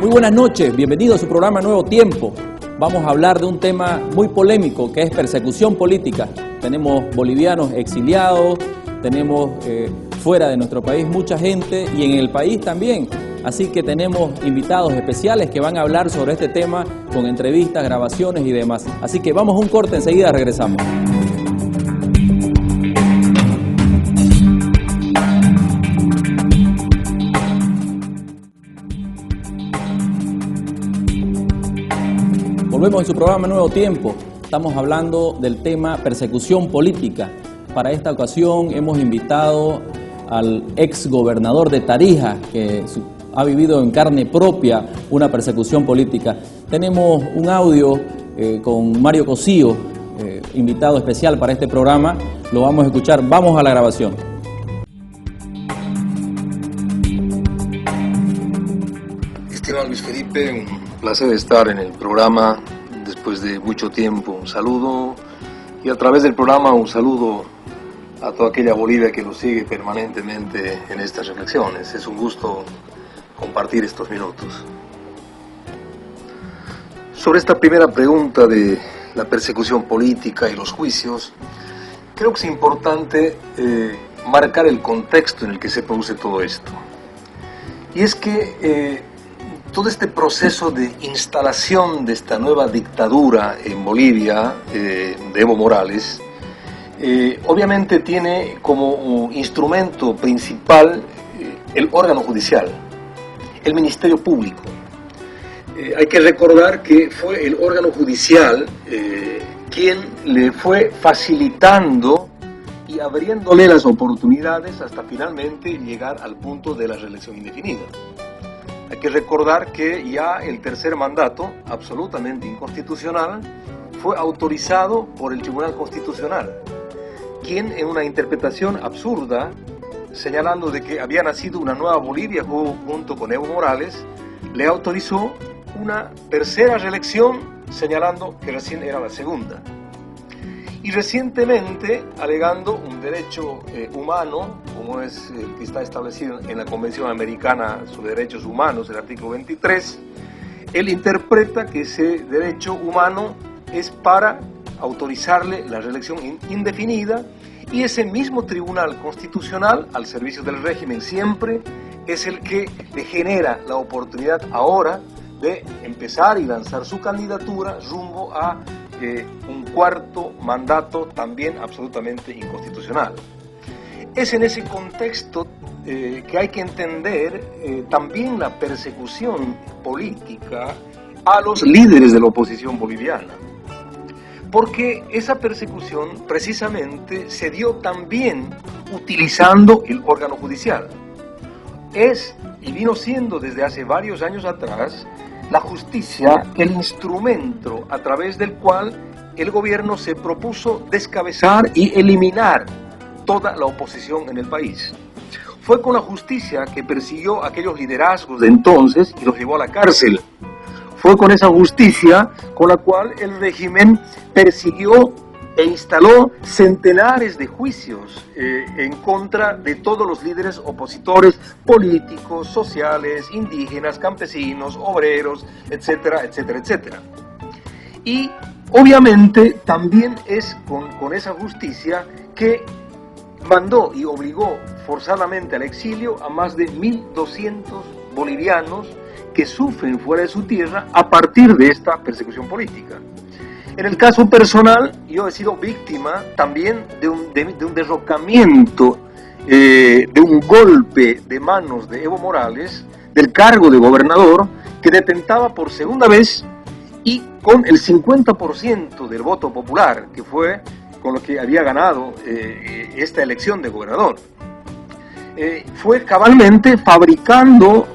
Muy buenas noches, bienvenido a su programa Nuevo Tiempo. Vamos a hablar de un tema muy polémico que es persecución política. Tenemos bolivianos exiliados, tenemos fuera de nuestro país mucha gente y en el país también. Así que tenemos invitados especiales que van a hablar sobre este tema con entrevistas, grabaciones y demás. Así que vamos a un corte, enseguida regresamos. Volvemos en su programa Nuevo Tiempo. Estamos hablando del tema persecución política. Para esta ocasión hemos invitado al ex gobernador de Tarija, que ha vivido en carne propia una persecución política. Tenemos un audio con Mario Cosío, invitado especial para este programa. Lo vamos a escuchar. Vamos a la grabación. Estimado Luis Felipe, un placer estar en el programa después de mucho tiempo. Un saludo y a través del programa un saludo a toda aquella Bolivia que nos sigue permanentemente en estas reflexiones. Es un gusto compartir estos minutos. Sobre esta primera pregunta de la persecución política y los juicios, creo que es importante marcar el contexto en el que se produce todo esto. Y es que todo este proceso de instalación de esta nueva dictadura en Bolivia, de Evo Morales, obviamente tiene como instrumento principal el órgano judicial, el Ministerio Público. Hay que recordar que fue el órgano judicial quien le fue facilitando y abriéndole las oportunidades hasta finalmente llegar al punto de la reelección indefinida. Hay que recordar que ya el tercer mandato, absolutamente inconstitucional, fue autorizado por el Tribunal Constitucional, quien en una interpretación absurda, señalando de que había nacido una nueva Bolivia junto con Evo Morales, le autorizó una tercera reelección, señalando que recién era la segunda. Y recientemente, alegando un derecho humano, como es el que está establecido en la Convención Americana sobre Derechos Humanos, el artículo 23, él interpreta que ese derecho humano es para autorizarle la reelección indefinida, y ese mismo Tribunal Constitucional, al servicio del régimen siempre, es el que le genera la oportunidad ahora de empezar y lanzar su candidatura rumbo a un cuarto mandato también absolutamente inconstitucional. Es en ese contexto que hay que entender también la persecución política a los líderes de la oposición boliviana, porque esa persecución precisamente se dio también utilizando el órgano judicial. Es, y vino siendo desde hace varios años atrás, la justicia el instrumento a través del cual el gobierno se propuso descabezar y eliminar toda la oposición en el país. Fue con la justicia que persiguió a aquellos liderazgos de entonces y los llevó a la cárcel. Fue con esa justicia con la cual el régimen persiguió e instaló centenares de juicios en contra de todos los líderes opositores políticos, sociales, indígenas, campesinos, obreros, etcétera, etcétera, etcétera. Y obviamente también es con esa justicia que mandó y obligó forzadamente al exilio a más de 1.200 bolivianos que sufren fuera de su tierra a partir de esta persecución política. En el caso personal, yo he sido víctima también de un derrocamiento, de un golpe de manos de Evo Morales, del cargo de gobernador, que detentaba por segunda vez y con el 50% del voto popular, que fue con lo que había ganado esta elección de gobernador. Fue cabalmente fabricando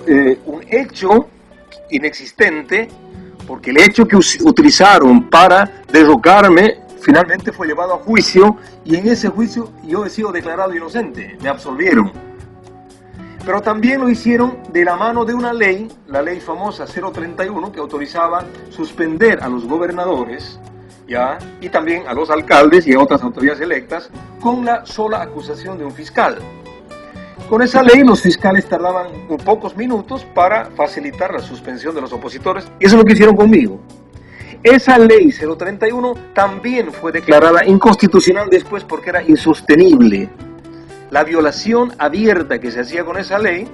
un hecho inexistente, porque el hecho que utilizaron para derrocarme finalmente fue llevado a juicio, y en ese juicio yo he sido declarado inocente, me absolvieron. Pero también lo hicieron de la mano de una ley, la ley famosa 031, que autorizaba suspender a los gobernadores, ¿ya?, y también a los alcaldes y a otras autoridades electas, con la sola acusación de un fiscal. Con esa ley los fiscales tardaban pocos minutos para facilitar la suspensión de los opositores, y eso es lo que hicieron conmigo. Esa ley 031 también fue declarada inconstitucional después porque era insostenible. La violación abierta que se hacía con esa ley,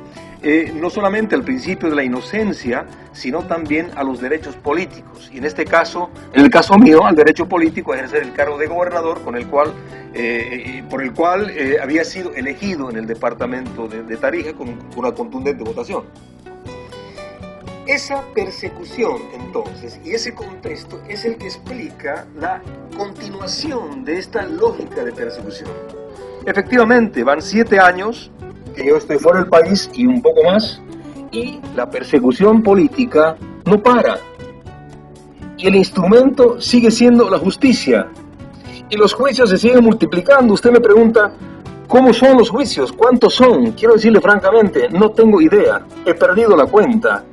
no solamente al principio de la inocencia, sino también a los derechos políticos. Y en este caso, en el caso mío, al derecho político a ejercer el cargo de gobernador, por el cual había sido elegido en el departamento de Tarija con una contundente votación. Esa persecución, entonces, y ese contexto es el que explica la continuación de esta lógica de persecución. Efectivamente, van 7 años que yo estoy fuera del país y un poco más, y la persecución política no para. Y el instrumento sigue siendo la justicia. Y los juicios se siguen multiplicando. Usted me pregunta, ¿cómo son los juicios? ¿Cuántos son? Quiero decirle francamente, no tengo idea. He perdido la cuenta.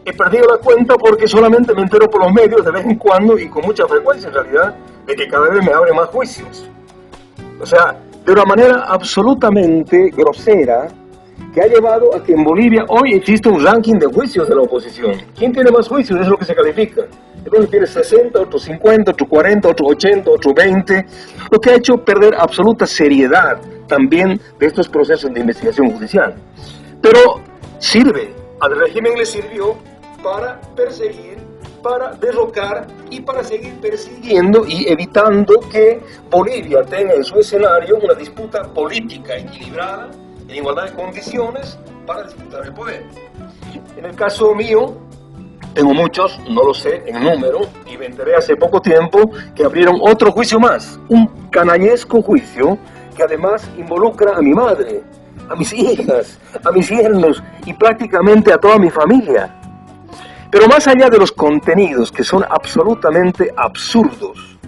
He perdido la cuenta porque solamente me entero por los medios de vez en cuando y con mucha frecuencia en realidad, de que cada vez me abren más juicios. O sea, de una manera absolutamente grosera, que ha llevado a que en Bolivia hoy existe un ranking de juicios de la oposición. ¿Quién tiene más juicios? Es lo que se califica. Uno tiene 60, otro 50, otro 40, otro 80, otro 20, lo que ha hecho perder absoluta seriedad también de estos procesos de investigación judicial. Pero sirve, al régimen le sirvió para perseguir, para derrocar y para seguir persiguiendo y evitando que Bolivia tenga en su escenario una disputa política equilibrada, en igualdad de condiciones, para disputar el poder. En el caso mío, tengo muchos, no lo sé en número, y me enteré hace poco tiempo que abrieron otro juicio más, un canallesco juicio que además involucra a mi madre, a mis hijas, a mis yernos y prácticamente a toda mi familia. Pero más allá de los contenidos que son absolutamente absurdos,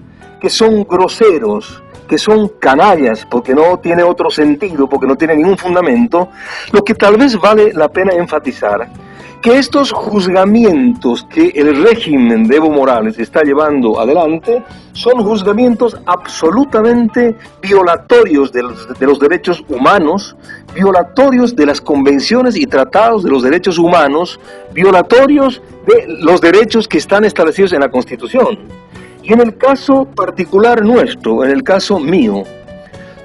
que son groseros, que son canallas porque no tiene otro sentido, porque no tiene ningún fundamento, lo que tal vez vale la pena enfatizar, que estos juzgamientos que el régimen de Evo Morales está llevando adelante son juzgamientos absolutamente violatorios de los derechos humanos, violatorios de las convenciones y tratados de los derechos humanos, violatorios de los derechos que están establecidos en la Constitución. Y en el caso particular nuestro, en el caso mío,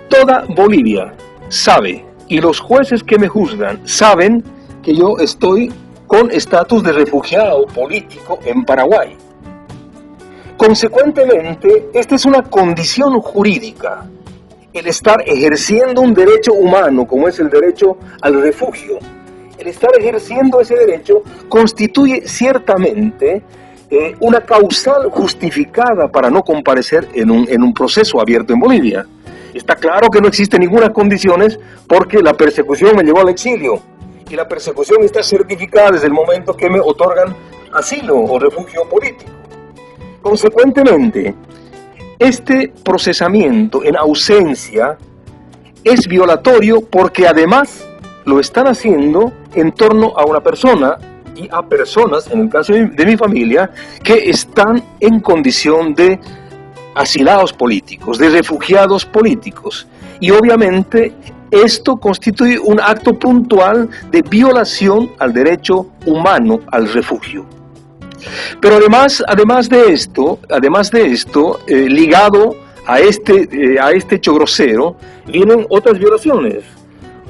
toda Bolivia sabe, y los jueces que me juzgan saben que yo estoy con estatus de refugiado político en Paraguay. Consecuentemente, esta es una condición jurídica, el estar ejerciendo un derecho humano como es el derecho al refugio. El estar ejerciendo ese derecho constituye ciertamente una causal justificada para no comparecer en un proceso abierto en Bolivia. Está claro que no existe ninguna condiciones porque la persecución me llevó al exilio. Y la persecución está certificada desde el momento que me otorgan asilo o refugio político. Consecuentemente, este procesamiento en ausencia es violatorio porque además lo están haciendo en torno a una persona y a personas, en el caso de mi familia, que están en condición de asilados políticos, de refugiados políticos. Y obviamente esto constituye un acto puntual de violación al derecho humano al refugio. Pero además de esto, ligado a este hecho grosero, vienen otras violaciones.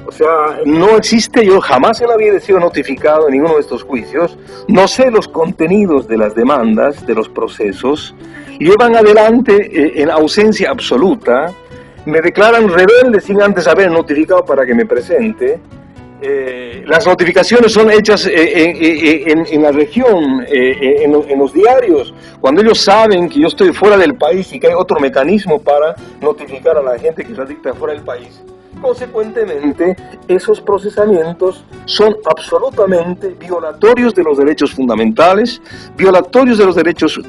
O sea, no existe, yo jamás en la vida he sido notificado en ninguno de estos juicios, no sé los contenidos de las demandas, de los procesos, llevan adelante en ausencia absoluta, me declaran rebelde sin antes haber notificado para que me presente. Las notificaciones son hechas en la región, en los diarios, cuando ellos saben que yo estoy fuera del país y que hay otro mecanismo para notificar a la gente que radica fuera del país. Consecuentemente, esos procesamientos son absolutamente violatorios de los derechos fundamentales, violatorios de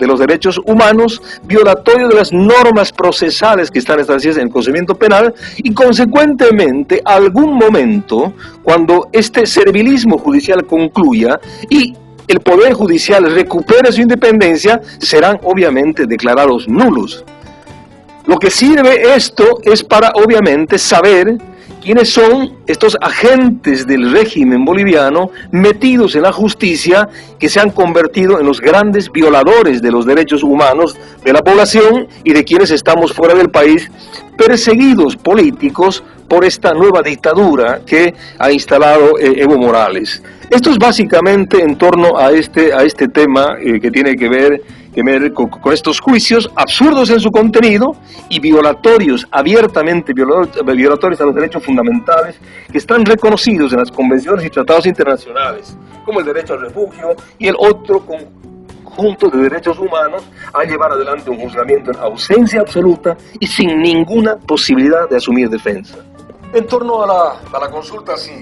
los derechos humanos, violatorios de las normas procesales que están establecidas en el procedimiento penal y, consecuentemente, algún momento, cuando este servilismo judicial concluya y el Poder Judicial recupere su independencia, serán obviamente declarados nulos. Lo que sirve esto es para, obviamente, saber quiénes son estos agentes del régimen boliviano metidos en la justicia que se han convertido en los grandes violadores de los derechos humanos de la población y de quienes estamos fuera del país, perseguidos políticos por esta nueva dictadura que ha instalado Evo Morales. Esto es básicamente en torno a este tema que tiene que ver con estos juicios absurdos en su contenido y violatorios, abiertamente violatorios a los derechos fundamentales que están reconocidos en las convenciones y tratados internacionales, como el derecho al refugio y el otro conjunto de derechos humanos, a llevar adelante un juzgamiento en ausencia absoluta y sin ninguna posibilidad de asumir defensa. En torno a la consulta si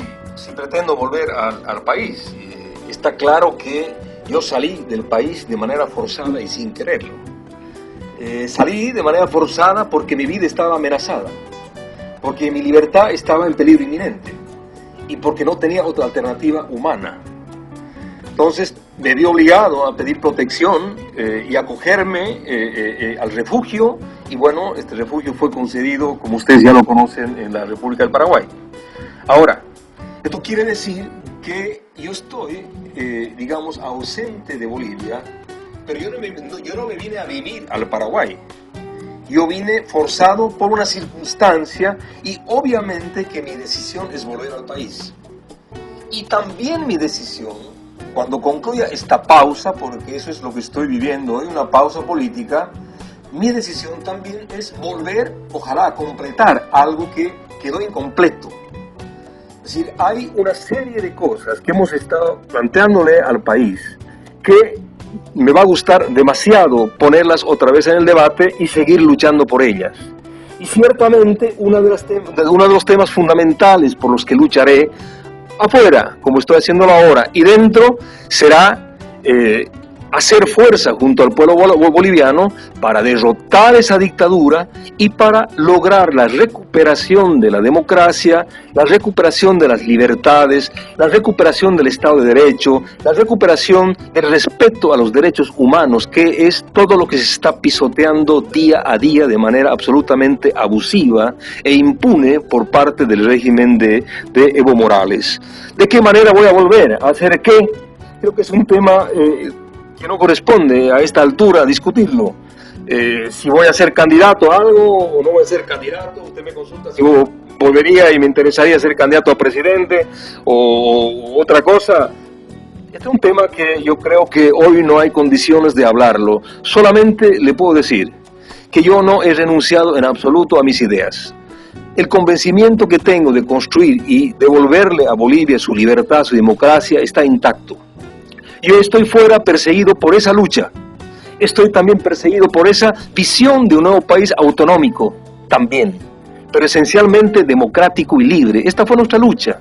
pretendo volver al país, está claro que yo salí del país de manera forzada y sin quererlo. Salí de manera forzada porque mi vida estaba amenazada, porque mi libertad estaba en peligro inminente y porque no tenía otra alternativa humana. Entonces me vi obligado a pedir protección y acogerme al refugio, y bueno, este refugio fue concedido, como ustedes ya lo conocen, en la República del Paraguay. Ahora, esto quiere decir que yo estoy, digamos, ausente de Bolivia, pero yo no me vine a vivir al Paraguay. Yo vine forzado por una circunstancia y obviamente que mi decisión es volver al país. Y también mi decisión, cuando concluya esta pausa, porque eso es lo que estoy viviendo hoy, una pausa política, mi decisión también es volver, ojalá, a completar algo que quedó incompleto. Es decir, hay una serie de cosas que hemos estado planteándole al país que me va a gustar demasiado ponerlas otra vez en el debate y seguir luchando por ellas. Y ciertamente uno de los temas fundamentales por los que lucharé afuera, como estoy haciéndolo ahora, y dentro, será hacer fuerza junto al pueblo boliviano para derrotar esa dictadura y para lograr la recuperación de la democracia, la recuperación de las libertades, la recuperación del Estado de Derecho, la recuperación del respeto a los derechos humanos, que es todo lo que se está pisoteando día a día de manera absolutamente abusiva e impune por parte del régimen de Evo Morales. ¿De qué manera voy a volver? ¿A hacer qué? Creo que es un tema que no corresponde a esta altura discutirlo. Si voy a ser candidato a algo o no voy a ser candidato, usted me consulta si volvería y me interesaría ser candidato a presidente o otra cosa. Este es un tema que yo creo que hoy no hay condiciones de hablarlo. Solamente le puedo decir que yo no he renunciado en absoluto a mis ideas. El convencimiento que tengo de construir y devolverle a Bolivia su libertad, su democracia, está intacto. Yo estoy fuera perseguido por esa lucha. Estoy también perseguido por esa visión de un nuevo país autonómico, también, pero esencialmente democrático y libre. Esta fue nuestra lucha.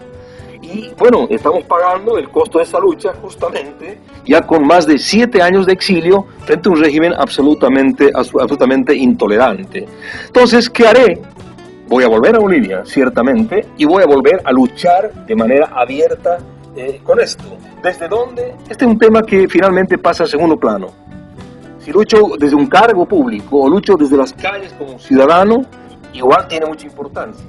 Y bueno, estamos pagando el costo de esa lucha justamente ya con más de 7 años de exilio frente a un régimen absolutamente intolerante. Entonces, ¿qué haré? Voy a volver a Bolivia, ciertamente, y voy a volver a luchar de manera abierta con esto. ¿Desde dónde? Este es un tema que finalmente pasa a segundo plano. Si lucho desde un cargo público o lucho desde las calles como ciudadano, igual tiene mucha importancia.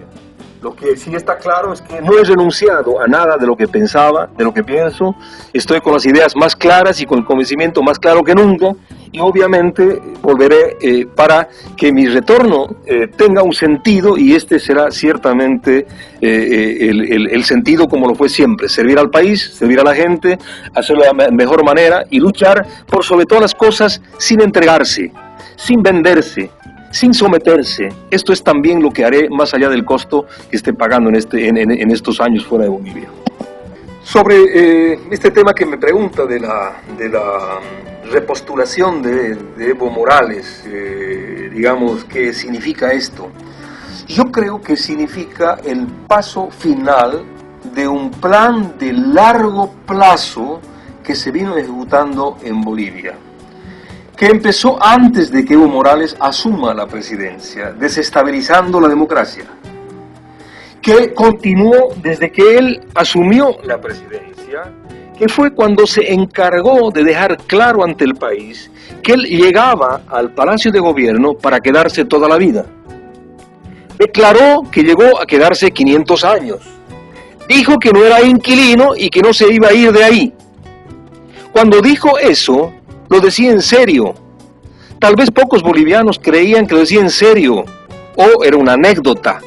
Lo que sí está claro es que no he renunciado a nada de lo que pensaba, de lo que pienso. Estoy con las ideas más claras y con el convencimiento más claro que nunca. Y obviamente volveré para que mi retorno tenga un sentido, y este será ciertamente el sentido como lo fue siempre: servir al país, servir a la gente, hacerlo de la mejor manera y luchar por sobre todas las cosas sin entregarse, sin venderse, sin someterse. Esto es también lo que haré más allá del costo que esté pagando en estos años fuera de Bolivia. Sobre este tema que me pregunta de la repostulación de Evo Morales, digamos, ¿qué significa esto? Yo creo que significa el paso final de un plan de largo plazo que se vino ejecutando en Bolivia, que empezó antes de que Evo Morales asuma la presidencia, desestabilizando la democracia, que continuó desde que él asumió la presidencia, que fue cuando se encargó de dejar claro ante el país que él llegaba al Palacio de Gobierno para quedarse toda la vida. Declaró que llegó a quedarse 500 años. Dijo que no era inquilino y que no se iba a ir de ahí. Cuando dijo eso, lo decía en serio. Tal vez pocos bolivianos creían que lo decía en serio o era una anécdota.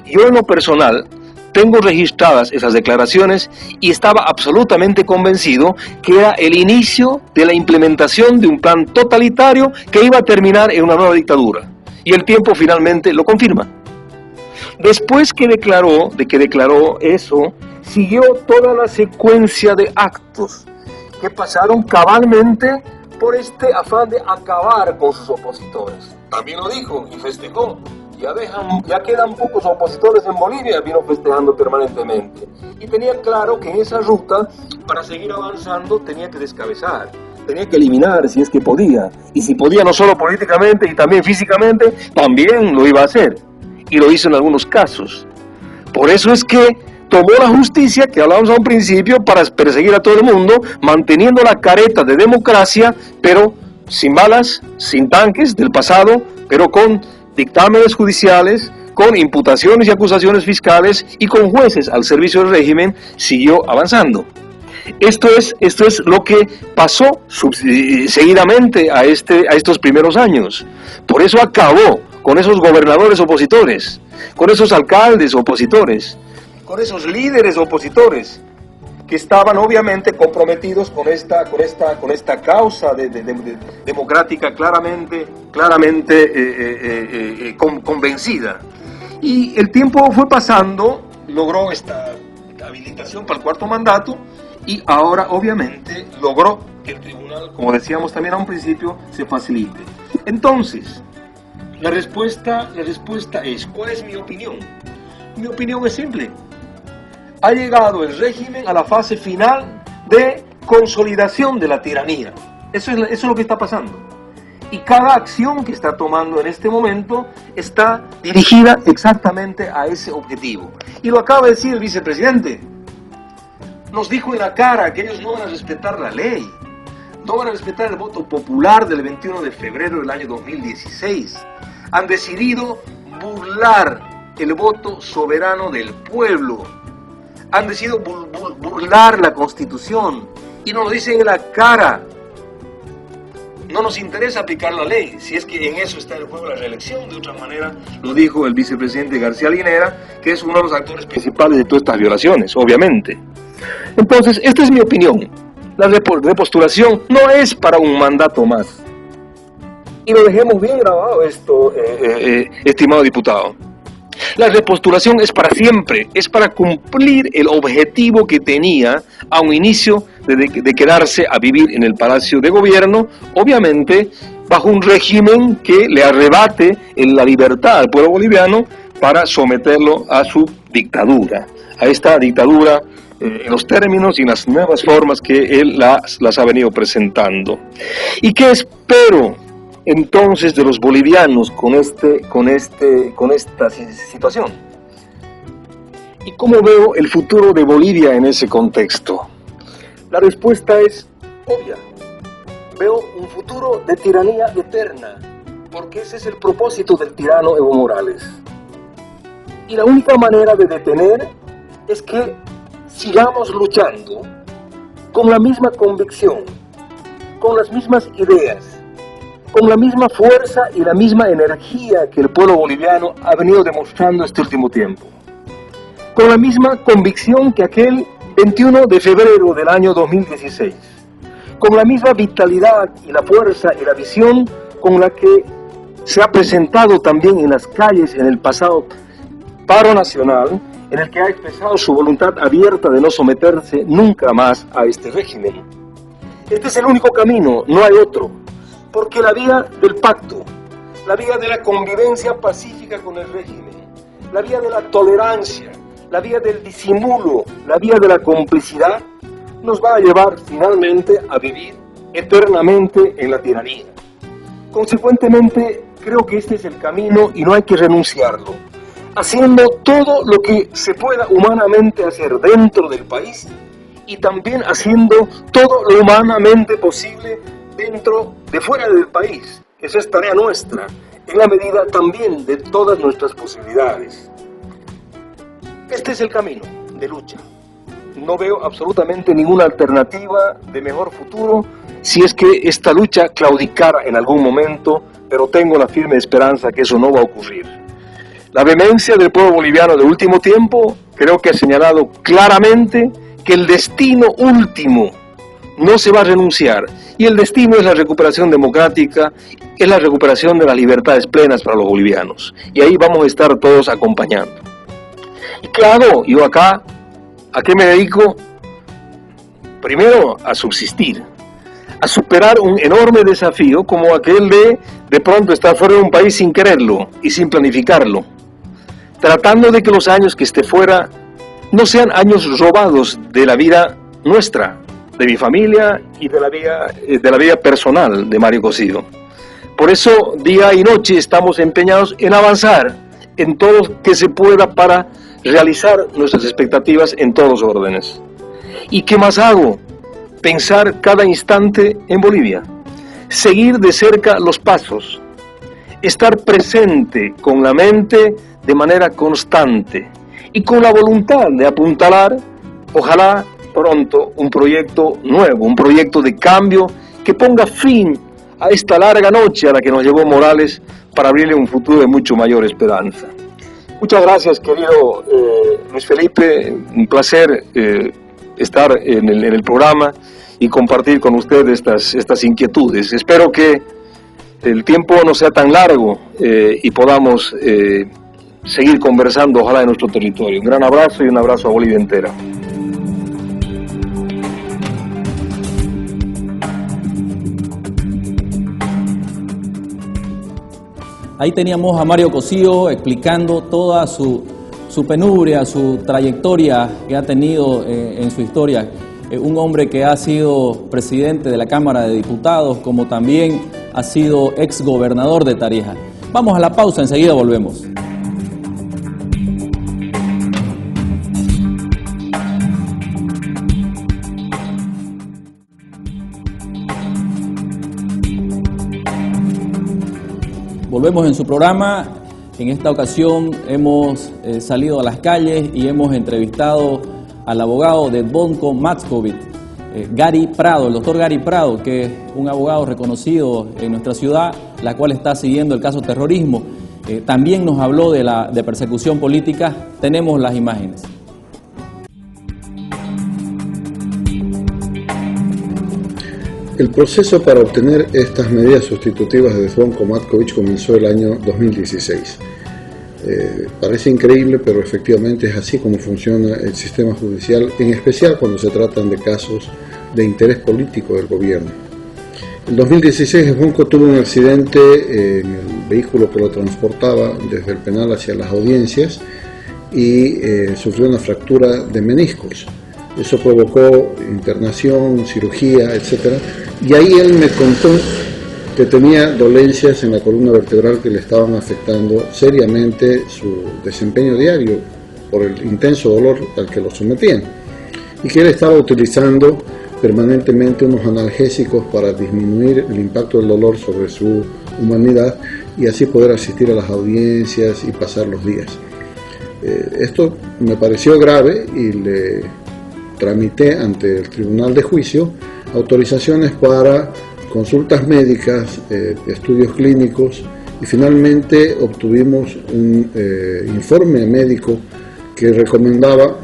Yo en lo personal tengo registradas esas declaraciones y estaba absolutamente convencido que era el inicio de la implementación de un plan totalitario que iba a terminar en una nueva dictadura. Y el tiempo finalmente lo confirma. Después que declaró eso, siguió toda la secuencia de actos que pasaron cabalmente por este afán de acabar con sus opositores. También lo dijo y festejó. Ya quedan pocos opositores en Bolivia, vino festejando permanentemente. Y tenía claro que en esa ruta, para seguir avanzando, tenía que descabezar, tenía que eliminar si es que podía. Y si podía no solo políticamente y también físicamente, también lo iba a hacer. Y lo hizo en algunos casos. Por eso es que tomó la justicia, que hablábamos a un principio, para perseguir a todo el mundo, manteniendo la careta de democracia, pero sin balas, sin tanques del pasado, pero con dictámenes judiciales, con imputaciones y acusaciones fiscales y con jueces al servicio del régimen, siguió avanzando. Esto es lo que pasó seguidamente a estos primeros años. Por eso acabó con esos gobernadores opositores, con esos alcaldes opositores, con esos líderes opositores que estaban obviamente comprometidos con esta causa democrática claramente convencida. Y el tiempo fue pasando, logró esta habilitación para el cuarto mandato y ahora obviamente logró que el tribunal, como decíamos también a un principio, se facilite. Entonces, la respuesta es, ¿cuál es mi opinión? Mi opinión es simple. Ha llegado el régimen a la fase final de consolidación de la tiranía. Eso es lo que está pasando. Y cada acción que está tomando en este momento está dirigida exactamente a ese objetivo. Y lo acaba de decir el vicepresidente. Nos dijo en la cara que ellos no van a respetar la ley. No van a respetar el voto popular del 21 de febrero del año 2016. Han decidido burlar el voto soberano del pueblo. Han decidido burlar la Constitución y nos lo dicen en la cara. No nos interesa aplicar la ley, si es que en eso está el juego de la reelección. De otra manera, lo dijo el vicepresidente García Linera, que es uno de los actores principales de todas estas violaciones, obviamente. Entonces, esta es mi opinión. La repostulación no es para un mandato más. Y lo dejemos bien grabado esto, estimado diputado. La repostulación es para siempre, es para cumplir el objetivo que tenía a un inicio de quedarse a vivir en el Palacio de Gobierno, obviamente bajo un régimen que le arrebate la libertad al pueblo boliviano para someterlo a su dictadura, a esta dictadura en los términos y en las nuevas formas que él las ha venido presentando. ¿Y qué espero entonces de los bolivianos con esta situación? ¿Y cómo veo el futuro de Bolivia en ese contexto? La respuesta es obvia. Veo un futuro de tiranía eterna, porque ese es el propósito del tirano Evo Morales. Y la única manera de detener es que sigamos luchando con la misma convicción, con las mismas ideas, con la misma fuerza y la misma energía que el pueblo boliviano ha venido demostrando este último tiempo. Con la misma convicción que aquel 21 de febrero del año 2016. Con la misma vitalidad y la fuerza y la visión con la que se ha presentado también en las calles en el pasado paro nacional, en el que ha expresado su voluntad abierta de no someterse nunca más a este régimen. Este es el único camino, no hay otro. Porque la vía del pacto, la vía de la convivencia pacífica con el régimen, la vía de la tolerancia, la vía del disimulo, la vía de la complicidad, nos va a llevar finalmente a vivir eternamente en la tiranía. Consecuentemente, creo que este es el camino y no hay que renunciarlo, haciendo todo lo que se pueda humanamente hacer dentro del país y también haciendo todo lo humanamente posible de fuera del país. Esa es tarea nuestra. en la medida también de todas nuestras posibilidades. Este es el camino de lucha. No veo absolutamente ninguna alternativa de mejor futuro si es que esta lucha claudicara en algún momento, pero tengo la firme esperanza que eso no va a ocurrir. La vehemencia del pueblo boliviano de último tiempo creo que ha señalado claramente que el destino último no se va a renunciar, y el destino es la recuperación democrática, es la recuperación de las libertades plenas para los bolivianos, y ahí vamos a estar todos acompañando. ¿Y qué hago? Yo acá, ¿a qué me dedico? Primero, a subsistir, a superar un enorme desafío como aquel de pronto estar fuera de un país sin quererlo y sin planificarlo, tratando de que los años que esté fuera no sean años robados de la vida nuestra, de mi familia y de la vida personal de Mario Cosido. Por eso, día y noche estamos empeñados en avanzar en todo lo que se pueda para realizar nuestras expectativas en todos los órdenes. ¿Y qué más hago? Pensar cada instante en Bolivia, seguir de cerca los pasos, estar presente con la mente de manera constante y con la voluntad de apuntalar, ojalá pronto, un proyecto nuevo, un proyecto de cambio que ponga fin a esta larga noche a la que nos llevó Morales para abrirle un futuro de mucho mayor esperanza. Muchas gracias, querido Luis Felipe, un placer estar en el programa y compartir con usted estas inquietudes. Espero que el tiempo no sea tan largo y podamos seguir conversando, ojalá, en nuestro territorio. Un gran abrazo y un abrazo a Bolivia entera. Ahí teníamos a Mario Cosido explicando toda su penuria, su trayectoria que ha tenido en su historia. Un hombre que ha sido presidente de la Cámara de Diputados, como también ha sido exgobernador de Tarija. Vamos a la pausa, enseguida volvemos. Volvemos en su programa. En esta ocasión hemos salido a las calles y hemos entrevistado al abogado de Zvonko Macković, Gary Prado, el doctor Gary Prado, que es un abogado reconocido en nuestra ciudad, la cual está siguiendo el caso terrorismo. También nos habló de persecución política. Tenemos las imágenes. El proceso para obtener estas medidas sustitutivas de Zvonko Macković comenzó el año 2016. Parece increíble, pero efectivamente es así como funciona el sistema judicial, en especial cuando se tratan de casos de interés político del gobierno. En 2016 Zvonko tuvo un accidente en el vehículo que lo transportaba desde el penal hacia las audiencias y sufrió una fractura de meniscos. Eso provocó internación, cirugía, etc. Y ahí él me contó que tenía dolencias en la columna vertebral que le estaban afectando seriamente su desempeño diario por el intenso dolor al que lo sometían. Y que él estaba utilizando permanentemente unos analgésicos para disminuir el impacto del dolor sobre su humanidad y así poder asistir a las audiencias y pasar los días. Esto me pareció grave y le tramité ante el Tribunal de Juicio autorizaciones para consultas médicas, estudios clínicos y finalmente obtuvimos un informe médico que recomendaba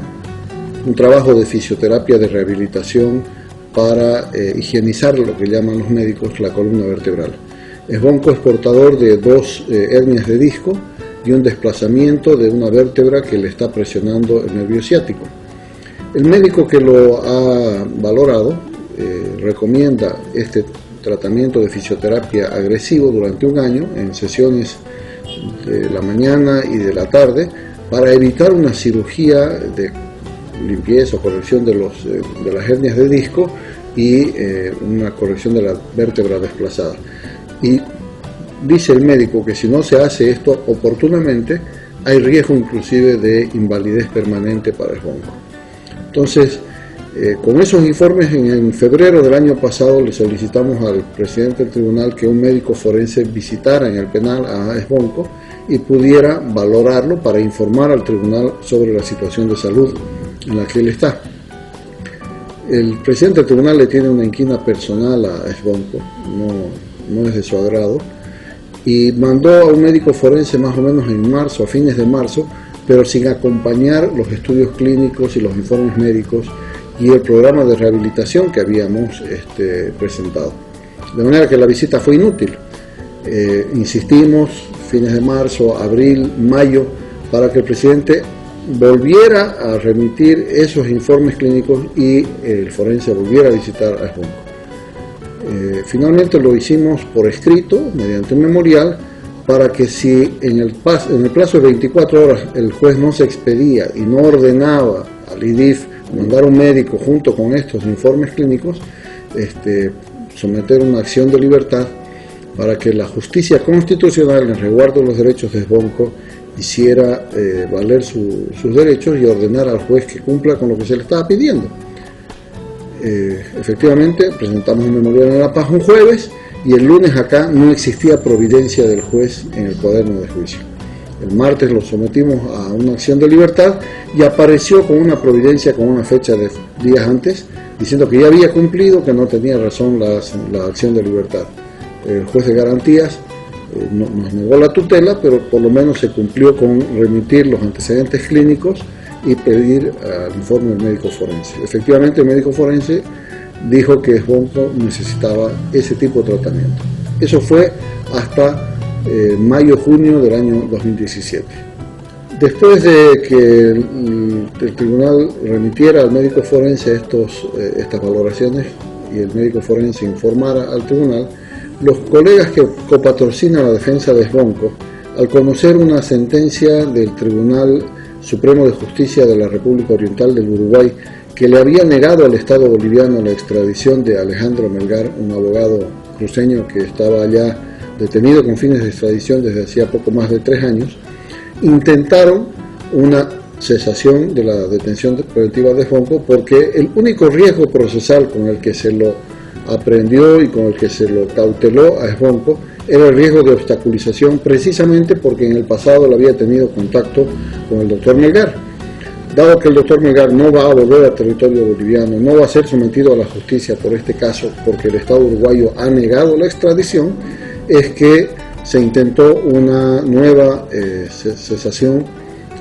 un trabajo de fisioterapia de rehabilitación para higienizar lo que llaman los médicos la columna vertebral. Zvonko es portador de 2 hernias de disco y un desplazamiento de una vértebra que le está presionando el nervio ciático. El médico que lo ha valorado recomienda este tratamiento de fisioterapia agresivo durante un año en sesiones de la mañana y de la tarde para evitar una cirugía de limpieza o corrección de las hernias de disco y una corrección de la vértebra desplazada. Y dice el médico que si no se hace esto oportunamente hay riesgo inclusive de invalidez permanente para Zvonko. Entonces, Con esos informes, en febrero del año pasado le solicitamos al presidente del tribunal que un médico forense visitara en el penal a Esbonco y pudiera valorarlo para informar al tribunal sobre la situación de salud en la que él está. El presidente del tribunal le tiene una inquina personal a Esbonco, no es de su agrado, y mandó a un médico forense más o menos en marzo, a fines de marzo, pero sin acompañar los estudios clínicos y los informes médicos y el programa de rehabilitación que habíamos presentado. De manera que la visita fue inútil. Insistimos, fines de marzo, abril, mayo, para que el presidente volviera a remitir esos informes clínicos y el forense volviera a visitar a Esbonco. Finalmente lo hicimos por escrito, mediante un memorial, para que si en el plazo de 24 horas el juez no se expedía y no ordenaba al IDIF mandar un médico junto con estos informes clínicos, someter una acción de libertad para que la justicia constitucional, en resguardo de los derechos de Esbonco, hiciera valer sus derechos y ordenar al juez que cumpla con lo que se le estaba pidiendo. Efectivamente, presentamos un memorial en La Paz un jueves y el lunes acá no existía providencia del juez en el cuaderno de juicio. El martes lo sometimos a una acción de libertad y apareció con una providencia con una fecha de días antes, diciendo que ya había cumplido, que no tenía razón la acción de libertad. El juez de garantías nos negó la tutela, pero por lo menos se cumplió con remitir los antecedentes clínicos y pedir el informe del médico forense. Efectivamente, el médico forense dijo que Esbonco necesitaba ese tipo de tratamiento. Eso fue hasta mayo-junio del año 2017. Después de que el tribunal remitiera al médico forense estas valoraciones y el médico forense informara al tribunal, los colegas que copatrocinan la defensa de Esbonco, al conocer una sentencia del Tribunal Supremo de Justicia de la República Oriental del Uruguay que le había negado al Estado boliviano la extradición de Alejandro Melgar, un abogado cruceño que estaba allá detenido con fines de extradición desde hacía poco más de 3 años, intentaron una cesación de la detención preventiva de Esbonco porque el único riesgo procesal con el que se lo aprehendió y con el que se lo cauteló a Esbonco era el riesgo de obstaculización, precisamente porque en el pasado le había tenido contacto con el doctor Melgar. Dado que el doctor Melgar no va a volver al territorio boliviano, no va a ser sometido a la justicia por este caso porque el Estado uruguayo ha negado la extradición, es que se intentó una nueva cesación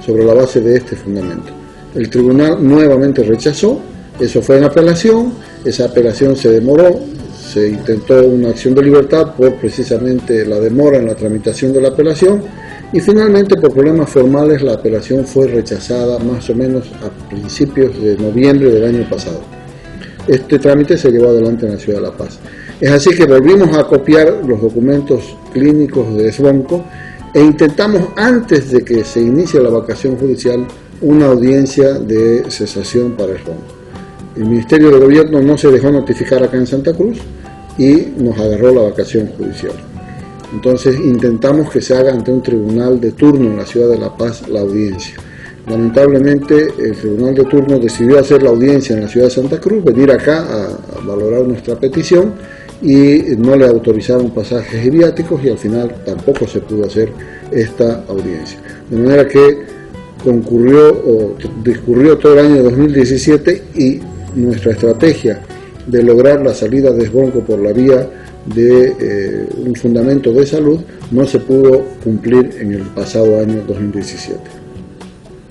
sobre la base de este fundamento. El tribunal nuevamente rechazó, eso fue en apelación, esa apelación se demoró, se intentó una acción de libertad por precisamente la demora en la tramitación de la apelación y finalmente por problemas formales la apelación fue rechazada más o menos a principios de noviembre del año pasado. Este trámite se llevó adelante en la ciudad de La Paz. Es así que volvimos a copiar los documentos clínicos de Esbonco e intentamos, antes de que se inicie la vacación judicial, una audiencia de cesación para Esbonco. El Ministerio de Gobierno no se dejó notificar acá en Santa Cruz y nos agarró la vacación judicial. Entonces intentamos que se haga ante un tribunal de turno en la ciudad de La Paz la audiencia. Lamentablemente el tribunal de turno decidió hacer la audiencia en la ciudad de Santa Cruz, venir acá a valorar nuestra petición y no le autorizaron pasajes y viáticos y al final tampoco se pudo hacer esta audiencia. De manera que discurrió todo el año 2017 y nuestra estrategia de lograr la salida de Esbonco por la vía de un fundamento de salud no se pudo cumplir en el pasado año 2017.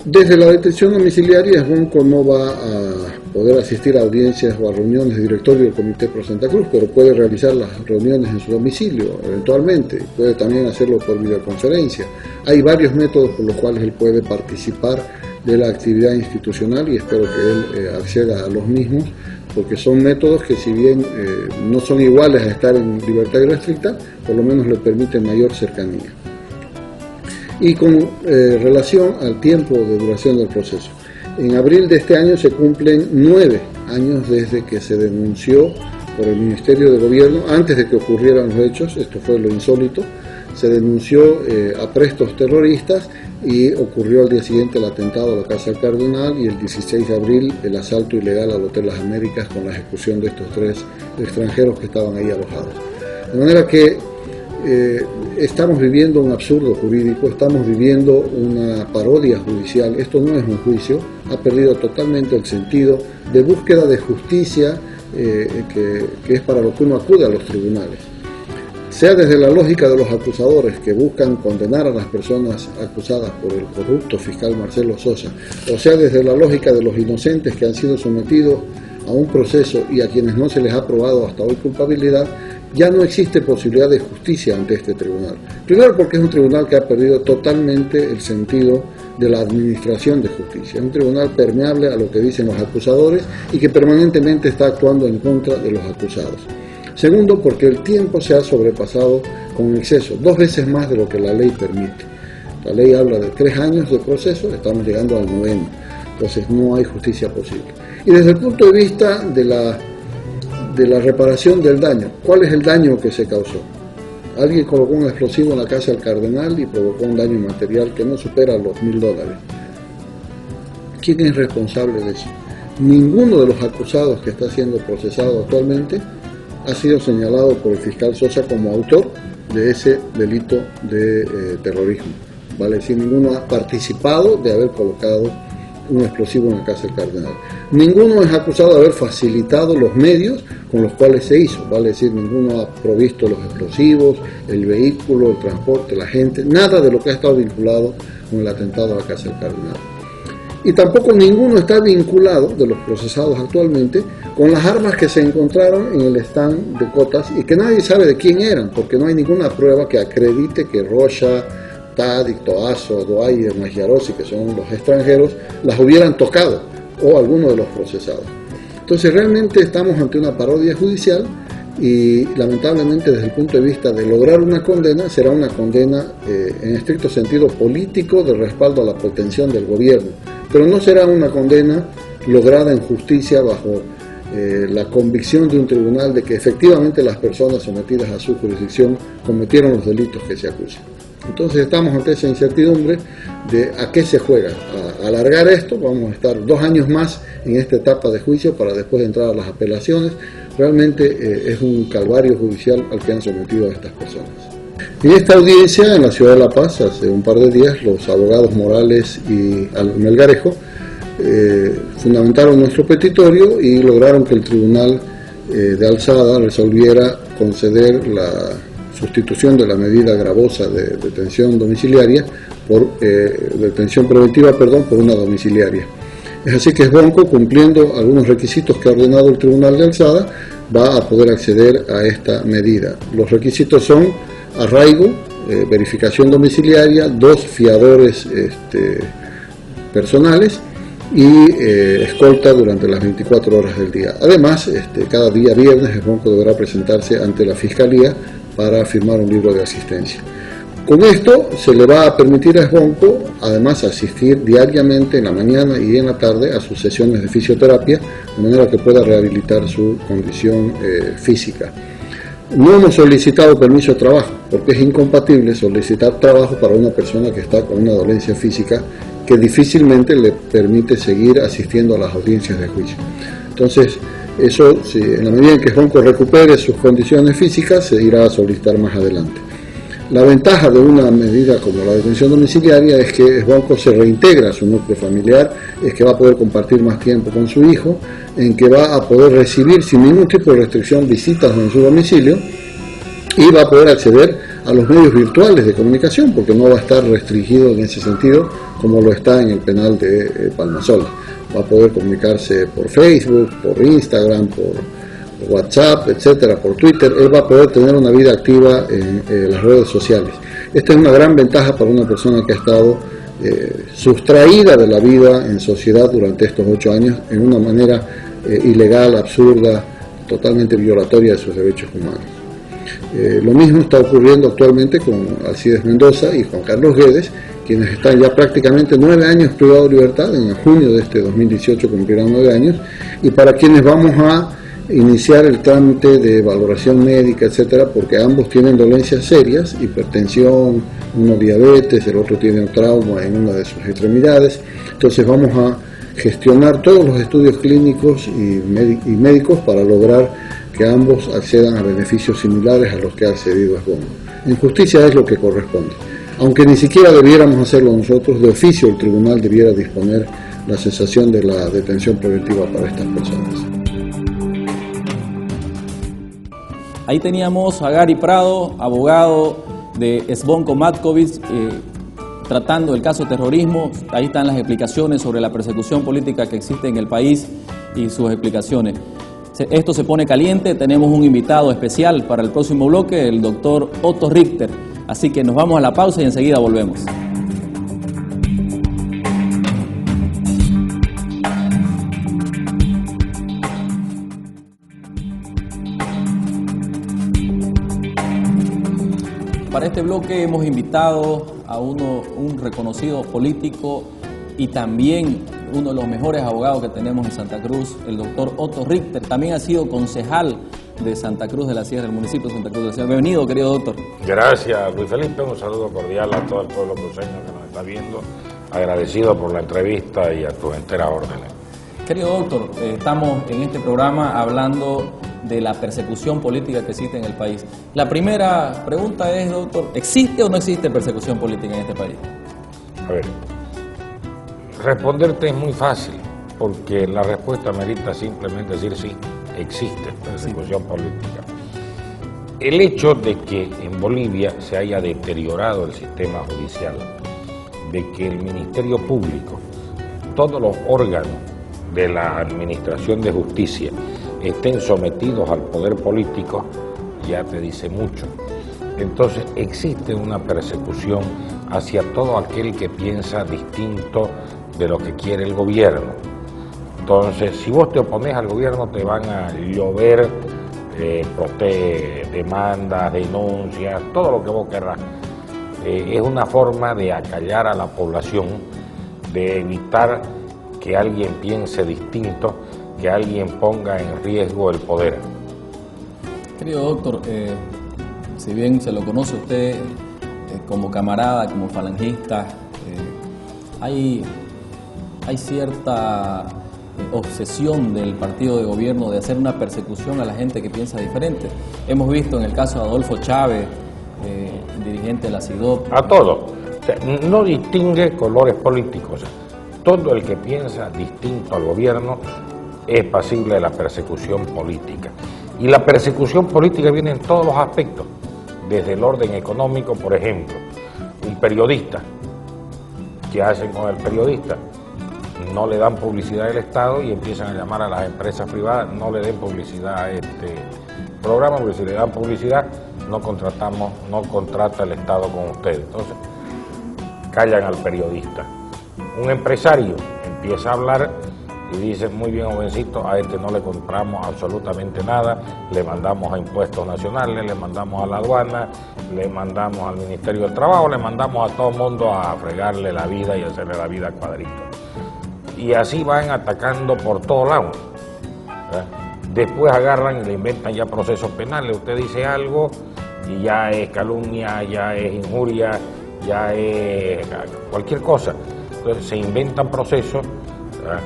Desde la detención domiciliaria, Esbonco no va a poder asistir a audiencias o a reuniones de directorio del Comité Pro Santa Cruz, pero puede realizar las reuniones en su domicilio, eventualmente, puede también hacerlo por videoconferencia. Hay varios métodos por los cuales él puede participar de la actividad institucional y espero que él acceda a los mismos, porque son métodos que si bien no son iguales a estar en libertad irrestricta, por lo menos le permiten mayor cercanía. Y con relación al tiempo de duración del proceso, en abril de este año se cumplen 9 años desde que se denunció por el Ministerio de Gobierno, antes de que ocurrieran los hechos, esto fue lo insólito, se denunció a prestos terroristas y ocurrió al día siguiente el atentado a la Casa del Cardenal y el 16 de abril el asalto ilegal al Hotel Las Américas con la ejecución de estos 3 extranjeros que estaban ahí alojados. De manera que estamos viviendo un absurdo jurídico, estamos viviendo una parodia judicial. Esto no es un juicio, ha perdido totalmente el sentido de búsqueda de justicia que es para lo que uno acude a los tribunales. Sea desde la lógica de los acusadores que buscan condenar a las personas acusadas por el corrupto fiscal Marcelo Sosa, o sea desde la lógica de los inocentes que han sido sometidos a un proceso y a quienes no se les ha probado hasta hoy culpabilidad, ya no existe posibilidad de justicia ante este tribunal. Primero porque es un tribunal que ha perdido totalmente el sentido de la administración de justicia. Es un tribunal permeable a lo que dicen los acusadores y que permanentemente está actuando en contra de los acusados. Segundo, porque el tiempo se ha sobrepasado con exceso, 2 veces más de lo que la ley permite. La ley habla de 3 años de proceso, estamos llegando al 9º, entonces no hay justicia posible. Y desde el punto de vista de la reparación del daño, ¿cuál es el daño que se causó? Alguien colocó un explosivo en la casa del cardenal y provocó un daño material que no supera los $1.000. ¿Quién es responsable de eso? Ninguno de los acusados que está siendo procesado actualmente ha sido señalado por el fiscal Sosa como autor de ese delito de terrorismo. Vale decir, ninguno ha participado de haber colocado un explosivo en la casa del cardenal. Ninguno es acusado de haber facilitado los medios con los cuales se hizo. Vale decir, ninguno ha provisto los explosivos, el vehículo, el transporte, la gente, nada de lo que ha estado vinculado con el atentado a la casa del cardenal. Y tampoco ninguno está vinculado, de los procesados actualmente, con las armas que se encontraron en el stand de Cotas y que nadie sabe de quién eran, porque no hay ninguna prueba que acredite que Rocha, Tadic, Toazo, Dwyer, Magyarossi, que son los extranjeros, las hubieran tocado, o alguno de los procesados. Entonces realmente estamos ante una parodia judicial y lamentablemente desde el punto de vista de lograr una condena, será una condena en estricto sentido político de respaldo a la pretensión del gobierno, pero no será una condena lograda en justicia bajo la convicción de un tribunal de que efectivamente las personas sometidas a su jurisdicción cometieron los delitos que se acusan. Entonces estamos ante esa incertidumbre de a qué se juega. A alargar esto, vamos a estar 2 años más en esta etapa de juicio para después entrar a las apelaciones. Realmente es un calvario judicial al que han sometido a estas personas. En esta audiencia en la ciudad de La Paz, hace un par de días, los abogados Morales y Melgarejo fundamentaron nuestro petitorio y lograron que el Tribunal de Alzada resolviera conceder la sustitución de la medida gravosa de detención domiciliaria detención preventiva, por una domiciliaria. Es así que Sbonco, cumpliendo algunos requisitos que ha ordenado el Tribunal de Alzada, va a poder acceder a esta medida. Los requisitos son arraigo, verificación domiciliaria, 2 fiadores personales y escolta durante las 24 horas del día. Además, cada día viernes Sbonco deberá presentarse ante la Fiscalía para firmar un libro de asistencia. Con esto se le va a permitir a Sbonco además asistir diariamente en la mañana y en la tarde a sus sesiones de fisioterapia, de manera que pueda rehabilitar su condición física. No hemos solicitado permiso de trabajo, porque es incompatible solicitar trabajo para una persona que está con una dolencia física que difícilmente le permite seguir asistiendo a las audiencias de juicio. Entonces, eso, en la medida en que Sbonco recupere sus condiciones físicas, se irá a solicitar más adelante. La ventaja de una medida como la detención domiciliaria es que Sbonco se reintegra a su núcleo familiar, es que va a poder compartir más tiempo con su hijo, en que va a poder recibir sin ningún tipo de restricción visitas en su domicilio y va a poder acceder a los medios virtuales de comunicación, porque no va a estar restringido en ese sentido como lo está en el penal de Palmasola. Va a poder comunicarse por Facebook, por Instagram, por WhatsApp, etcétera, por Twitter. Él va a poder tener una vida activa en las redes sociales. Esta es una gran ventaja para una persona que ha estado sustraída de la vida en sociedad durante estos 8 años en una manera ilegal, absurda, totalmente violatoria de sus derechos humanos. Lo mismo está ocurriendo actualmente con Alcides Mendoza y Juan Carlos Guedes, quienes están ya prácticamente 9 años privados de libertad. En junio de este 2018 cumplirán 9 años, y para quienes vamos a iniciar el trámite de valoración médica, etcétera, porque ambos tienen dolencias serias, hipertensión, uno diabetes, el otro tiene un trauma en una de sus extremidades. Entonces vamos a gestionar todos los estudios clínicos y médicos para lograr que ambos accedan a beneficios similares a los que ha accedido Esbón. En justicia es lo que corresponde. Aunque ni siquiera debiéramos hacerlo nosotros, de oficio el tribunal debiera disponer la cesación de la detención preventiva para estas personas. Ahí teníamos a Gary Prado, abogado de Zvonko Matković, tratando el caso terrorismo. Ahí están las explicaciones sobre la persecución política que existe en el país y sus explicaciones. Esto se pone caliente, tenemos un invitado especial para el próximo bloque, el doctor Otto Richter. Así que nos vamos a la pausa y enseguida volvemos. Para este bloque hemos invitado a un reconocido político y también uno de los mejores abogados que tenemos en Santa Cruz, el doctor Otto Richter. También ha sido concejal de Santa Cruz de la Sierra, del municipio de Santa Cruz de la Sierra. Bienvenido, querido doctor. Gracias, Luis Felipe. Un saludo cordial a todo el pueblo cruceño que nos está viendo. Agradecido por la entrevista y a tus enteras órdenes. Querido doctor, estamos en este programa hablando de la persecución política que existe en el país. La primera pregunta es, doctor, ¿existe o no existe persecución política en este país? A ver, responderte es muy fácil, porque la respuesta merita simplemente decir sí, existe persecución política. El hecho de que en Bolivia se haya deteriorado el sistema judicial, de que el Ministerio Público, todos los órganos de la Administración de Justicia estén sometidos al poder político, ya te dice mucho. Entonces existe una persecución hacia todo aquel que piensa distinto de lo que quiere el gobierno. Entonces, si vos te opones al gobierno, te van a llover demandas, denuncias, todo lo que vos querrás. Es una forma de acallar a la población, de evitar que alguien piense distinto, que alguien ponga en riesgo el poder. Querido doctor, si bien se lo conoce usted como camarada, como falangista, hay cierta obsesión del partido de gobierno de hacer una persecución a la gente que piensa diferente. Hemos visto en el caso de Adolfo Chávez, dirigente de la CIDOP. A todo. O sea, no distingue colores políticos. Todo el que piensa distinto al gobierno es pasible de la persecución política. Y la persecución política viene en todos los aspectos, desde el orden económico, por ejemplo. Un periodista, ¿qué hacen con el periodista? No le dan publicidad al Estado y empiezan a llamar a las empresas privadas, no le den publicidad a este programa, porque si le dan publicidad, no contrata el Estado con ustedes. Entonces, callan al periodista. Un empresario empieza a hablar y dice, muy bien, jovencito, a este no le compramos absolutamente nada, le mandamos a Impuestos Nacionales, le mandamos a la aduana, le mandamos al Ministerio del Trabajo, le mandamos a todo el mundo a fregarle la vida y hacerle la vida cuadrito. Y así van atacando por todos lados. Después agarran y le inventan ya procesos penales. Usted dice algo y ya es calumnia, ya es injuria, ya es cualquier cosa. Entonces se inventan procesos, ¿verdad?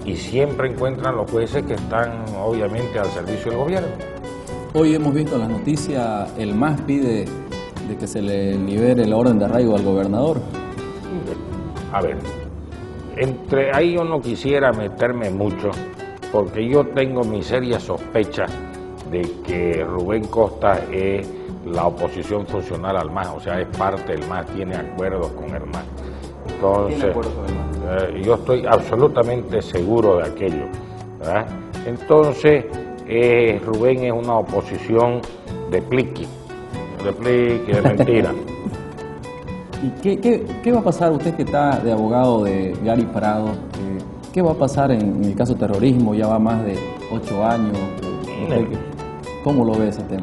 Y siempre encuentran los jueces que están obviamente al servicio del gobierno. Hoy hemos visto en las noticias, el MAS pide de que se le libere la orden de arraigo al gobernador. A ver, entre ahí yo no quisiera meterme mucho, porque yo tengo mi seria sospecha de que Rubén Costa es la oposición funcional al MAS, o sea, es parte del MAS, tiene acuerdos con el MAS. Entonces, yo estoy absolutamente seguro de aquello, ¿verdad? Entonces, Rubén es una oposición de pliqui, de mentira. ¿Y qué va a pasar, usted que está de abogado de Gary Prado, qué va a pasar en el caso de terrorismo? Ya va más de 8 años. ¿Cómo lo ve ese tema?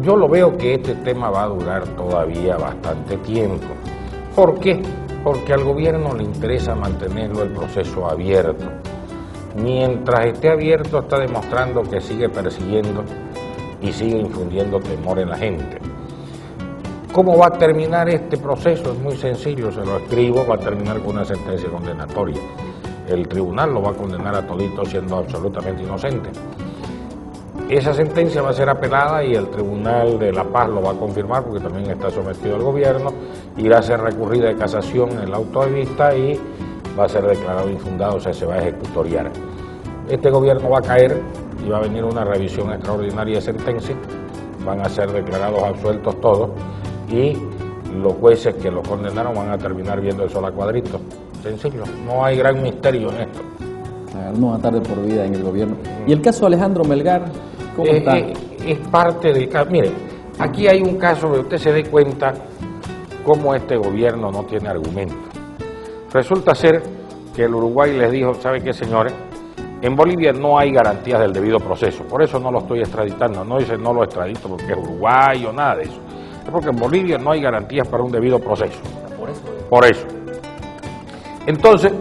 Yo lo veo que este tema va a durar todavía bastante tiempo. ¿Por qué? Porque al gobierno le interesa mantenerlo el proceso abierto. mientras esté abierto está demostrando que sigue persiguiendo y sigue infundiendo temor en la gente. ¿Cómo va a terminar este proceso? Es muy sencillo, se lo escribo, va a terminar con una sentencia condenatoria. El tribunal lo va a condenar a todito siendo absolutamente inocente. Esa sentencia va a ser apelada y el Tribunal de la Paz lo va a confirmar porque también está sometido al gobierno, irá a ser recurrida de casación en el auto de vista y va a ser declarado infundado, o sea, se va a ejecutoriar. Este gobierno va a caer y va a venir una revisión extraordinaria de sentencia, van a ser declarados absueltos todos y los jueces que lo condenaron van a terminar viendo el sol a cuadritos. Sencillo, no hay gran misterio en esto. No va a tarde por vida en el gobierno. ¿Y el caso Alejandro Melgar, cómo está? Es parte del caso. Mire, aquí hay un caso que usted se dé cuenta cómo este gobierno no tiene argumentos. Resulta ser que el Uruguay les dijo, ¿sabe qué, señores? En Bolivia no hay garantías del debido proceso, por eso no lo estoy extraditando. No dice no lo extradito porque es Uruguay o nada de eso. Es porque en Bolivia no hay garantías para un debido proceso. Por eso. Entonces,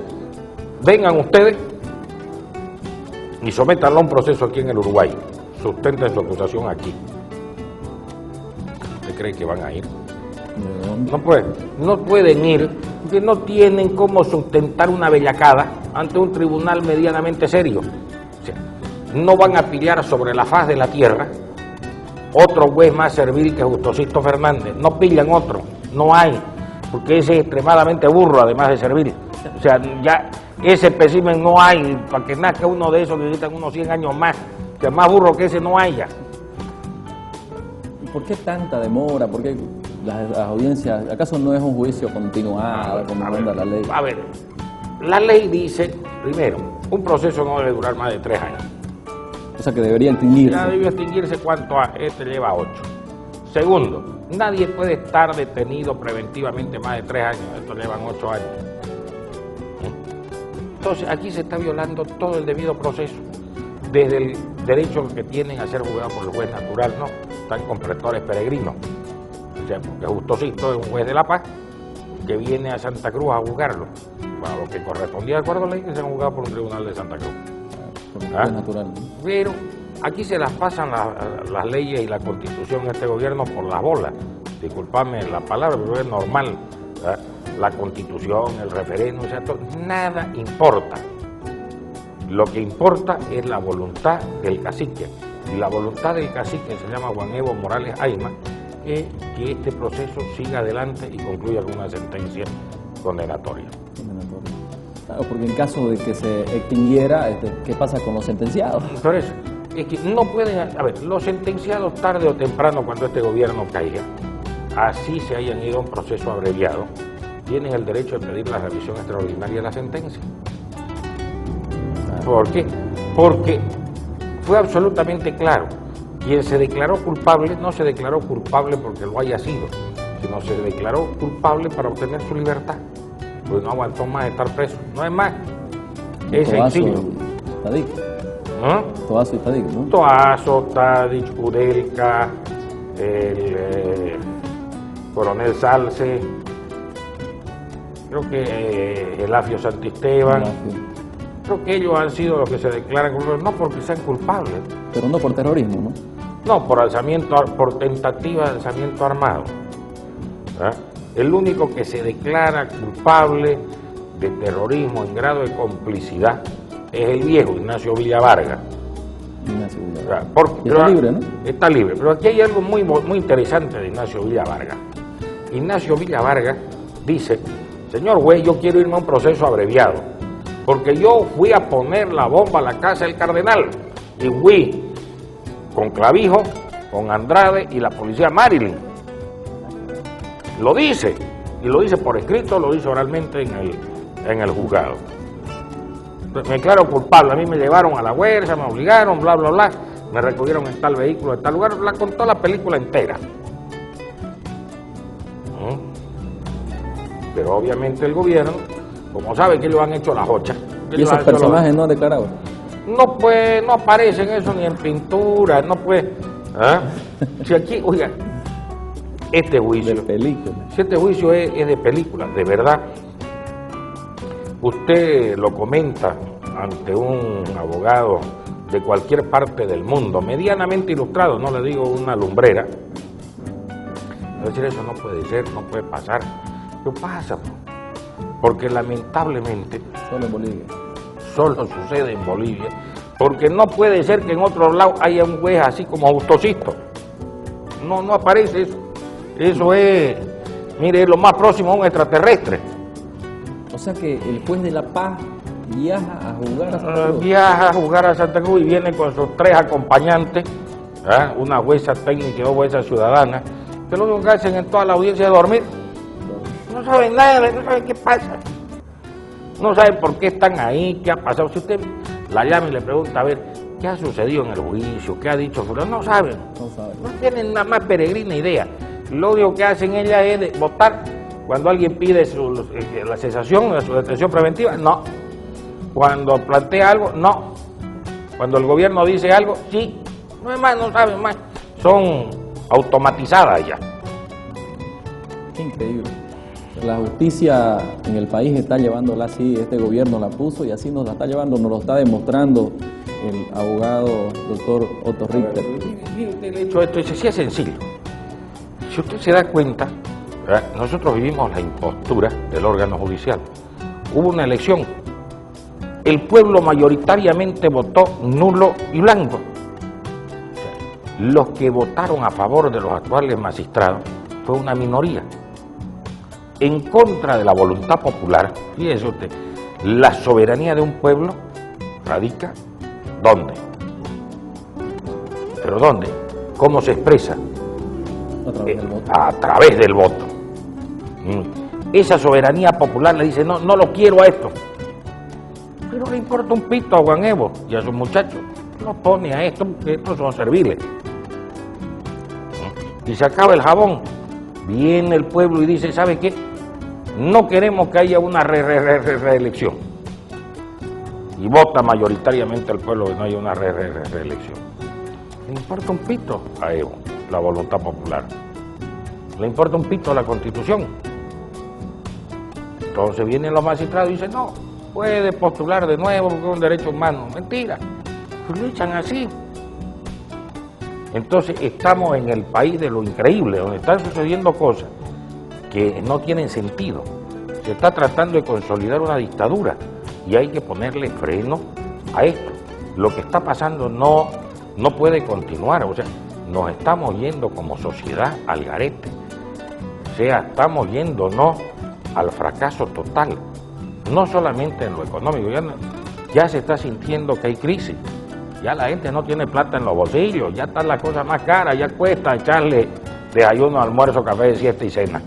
vengan ustedes y sométanlo a un proceso aquí en el Uruguay. Sustenten su acusación aquí. ¿Usted cree que van a ir? No pueden ir, porque no tienen cómo sustentar una bellacada ante un tribunal medianamente serio. O sea, no van a pillar sobre la faz de la tierra otro juez más servil que Justosito Fernández. No pillan otro, no hay, porque ese es extremadamente burro, además de servil. O sea, ya ese espécimen no hay, para que nazca uno de esos que necesitan unos 100 años más, que más burro que ese no haya. ¿Y por qué tanta demora? ¿Por qué las audiencias? ¿Acaso no es un juicio continuado como manda la ley? A ver, la ley dice, primero, un proceso no debe durar más de 3 años. O sea que debería extinguirse. Ya debe extinguirse cuánto este lleva 8. Segundo, nadie puede estar detenido preventivamente más de 3 años, esto llevan 8 años. Entonces aquí se está violando todo el debido proceso, desde el derecho que tienen a ser juzgados por el juez natural, no, están con pretores peregrinos. O sea, porque Justosito es un juez de La Paz que viene a Santa Cruz a juzgarlo, para lo que correspondía de acuerdo a la ley que se han juzgado por un tribunal de Santa Cruz. Juez natural. Pero aquí se las pasan las leyes y la constitución de este gobierno por las bolas. Disculpadme la palabra, pero es normal. ¿Verdad? La constitución, el referéndum, o sea, nada importa. Lo que importa es la voluntad del cacique. Y la voluntad del cacique se llama Juan Evo Morales Ayma, es que este proceso siga adelante y concluya con una sentencia condenatoria. Claro, porque en caso de que se extinguiera, ¿qué pasa con los sentenciados? Por eso, es que no pueden, a ver, los sentenciados tarde o temprano cuando este gobierno caiga, así se hayan ido a un proceso abreviado, tienen el derecho de pedir la revisión extraordinaria de la sentencia. ¿Por qué? Porque fue absolutamente claro, quien se declaró culpable no se declaró culpable porque lo haya sido, sino se declaró culpable para obtener su libertad, pues no aguantó más estar preso, no es más, es sencillo. Toazo y Tadic, ¿no? Toazo, Tadic, Kudelka, el coronel Salce, creo que Elafio Santisteban, creo que ellos han sido los que se declaran culpables, no porque sean culpables. Pero no por terrorismo, ¿no? No, por tentativa de alzamiento armado. ¿Ah? El único que se declara culpable de terrorismo en grado de complicidad es el viejo Ignacio Villavarga. Está libre, ¿no? Está libre, pero aquí hay algo muy interesante de Ignacio Villavarga. Ignacio Villavarga dice, señor juez, yo quiero irme a un proceso abreviado, porque yo fui a poner la bomba a la casa del cardenal, y fui con Clavijo, con Andrade y la policía Marilyn. Lo dice, y lo dice por escrito, lo dice oralmente en el juzgado. Me declaro culpable, a mí me llevaron a la fuerza, me obligaron, bla, bla, bla, me recogieron en tal vehículo, en tal lugar, la contó la película entera. Pero obviamente el gobierno, como sabe que ellos han hecho la jocha. ¿Y esos personajes no han declarado? No, pues, no aparecen eso ni en pintura, no puede. ¿Ah? Si aquí, oiga, este juicio. De película. Si este juicio es de película, de verdad. Usted lo comenta ante un abogado de cualquier parte del mundo, medianamente ilustrado, no le digo una lumbrera, es decir, eso no puede ser, no puede pasar. ¿Qué pasa? Porque lamentablemente Solo en Bolivia. solo sucede en Bolivia, porque no puede ser que en otro lado haya un juez así como Autosisto. No aparece eso. Eso es, mire, lo más próximo a un extraterrestre. O sea que el juez de La Paz viaja a jugar a Santa Cruz. Viaja a jugar a Santa Cruz y viene con sus 3 acompañantes, ¿ah? Una jueza técnica y 2 juezas ciudadanas, que lo único que hacen en toda la audiencia es dormir. No saben nada, no saben qué pasa. No saben por qué están ahí, qué ha pasado. Si usted la llama y le pregunta, a ver, ¿qué ha sucedido en el juicio? ¿Qué ha dicho? No saben. No sabe. No tienen nada más peregrina idea. Lo único que hacen ellas es votar cuando alguien pide la cesación, su detención preventiva, no. Cuando plantea algo, no. Cuando el gobierno dice algo, sí. No es más, no saben más. Son automatizadas ya. Qué increíble. La justicia en el país está llevándola así, este gobierno la puso y así nos la está llevando, nos lo está demostrando el abogado doctor Otto Richter. Mire usted el hecho de esto, dice, sí es sencillo. Si usted se da cuenta, ¿verdad? Nosotros vivimos la impostura del órgano judicial. Hubo una elección. El pueblo mayoritariamente votó nulo y blanco. Los que votaron a favor de los actuales magistrados fue una minoría. En contra de la voluntad popular, fíjese usted, la soberanía de un pueblo radica ¿dónde? ¿Pero dónde? ¿Cómo se expresa? A través del voto. A través del voto. Esa soberanía popular le dice, no lo quiero a esto. Pero le importa un pito a Juan Evo y a sus muchachos. No pone a esto, porque estos son serviles. Y se acaba el jabón. Viene el pueblo y dice, ¿sabe qué? No queremos que haya una reelección. Y vota mayoritariamente el pueblo que no haya una reelección. Le importa un pito a Evo, la voluntad popular. Le importa un pito a la Constitución. Entonces vienen los magistrados y dicen, no, puede postular de nuevo porque es un derecho humano. Mentira, pues lo echan así. Entonces estamos en el país de lo increíble, donde están sucediendo cosas que no tienen sentido. Se está tratando de consolidar una dictadura y hay que ponerle freno a esto. Lo que está pasando no puede continuar, o sea, nos estamos yendo como sociedad al garete. O sea, estamos yéndonos al fracaso total, no solamente en lo económico, ya se está sintiendo que hay crisis. Ya la gente no tiene plata en los bolsillos, ya está la cosa más cara, ya cuesta echarle desayuno, almuerzo, café, siesta y cena.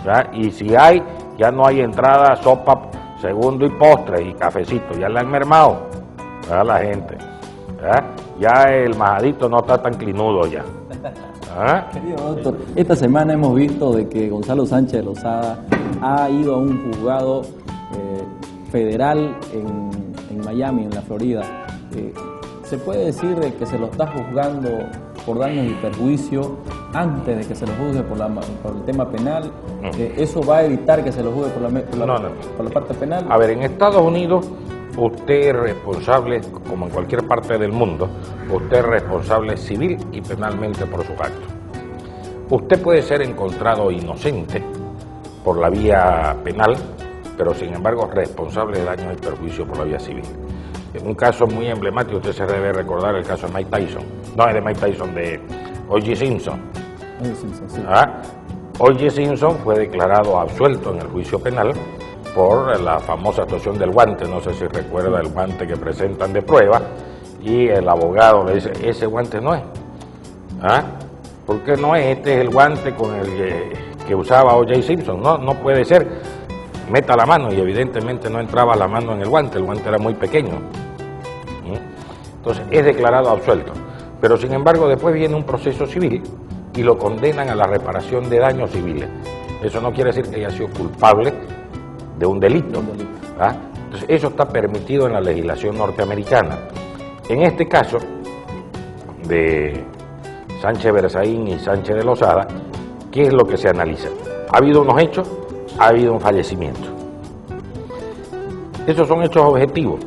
¿Ya? Y si hay, ya no hay entrada, sopa, segundo y postre y cafecito, ya la han mermado, ¿ya? La gente. Ya el majadito no está tan clinudo ya. Querido doctor, esta semana hemos visto de que Gonzalo Sánchez de Lozada ha ido a un juzgado federal en Miami, en la Florida. ¿Se puede decir de que se lo está juzgando por daños y perjuicio antes de que se lo juzgue por el tema penal? ¿Eso va a evitar que se lo juzgue por la parte penal? A ver, en Estados Unidos usted es responsable, como en cualquier parte del mundo, usted es responsable civil y penalmente por sus actos. Usted puede ser encontrado inocente por la vía penal, pero sin embargo responsable de daños y perjuicios por la vía civil. En un caso muy emblemático, usted se debe recordar el caso de Mike Tyson, no es de Mike Tyson, de O.J. Simpson. Sí. O.J. Simpson fue declarado absuelto en el juicio penal por la famosa actuación del guante, no sé si recuerda el guante que presentan de prueba, y el abogado le dice, ese guante no es. ¿Por qué no es? Este es el guante con el que usaba O.J. Simpson, no puede ser. Meta la mano, y evidentemente no entraba la mano en el guante era muy pequeño. Entonces es declarado absuelto, pero sin embargo después viene un proceso civil y lo condenan a la reparación de daños civiles. Eso no quiere decir que haya sido culpable de un delito. Entonces eso está permitido en la legislación norteamericana. En este caso de Sánchez Berzaín y Sánchez de Lozada, ¿qué es lo que se analiza? ¿Ha habido unos hechos? Ha habido un fallecimiento. Esos son hechos objetivos.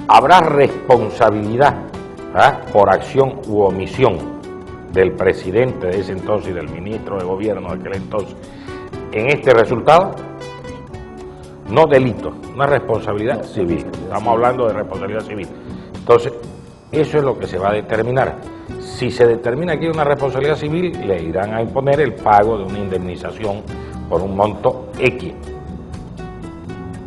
habrá responsabilidad por acción u omisión del presidente de ese entonces y del ministro de gobierno de aquel entonces en este resultado. No delito, una responsabilidad civil. Estamos hablando de responsabilidad civil. Entonces, eso es lo que se va a determinar. Si se determina que hay una responsabilidad civil, le irán a imponer el pago de una indemnización por un monto X.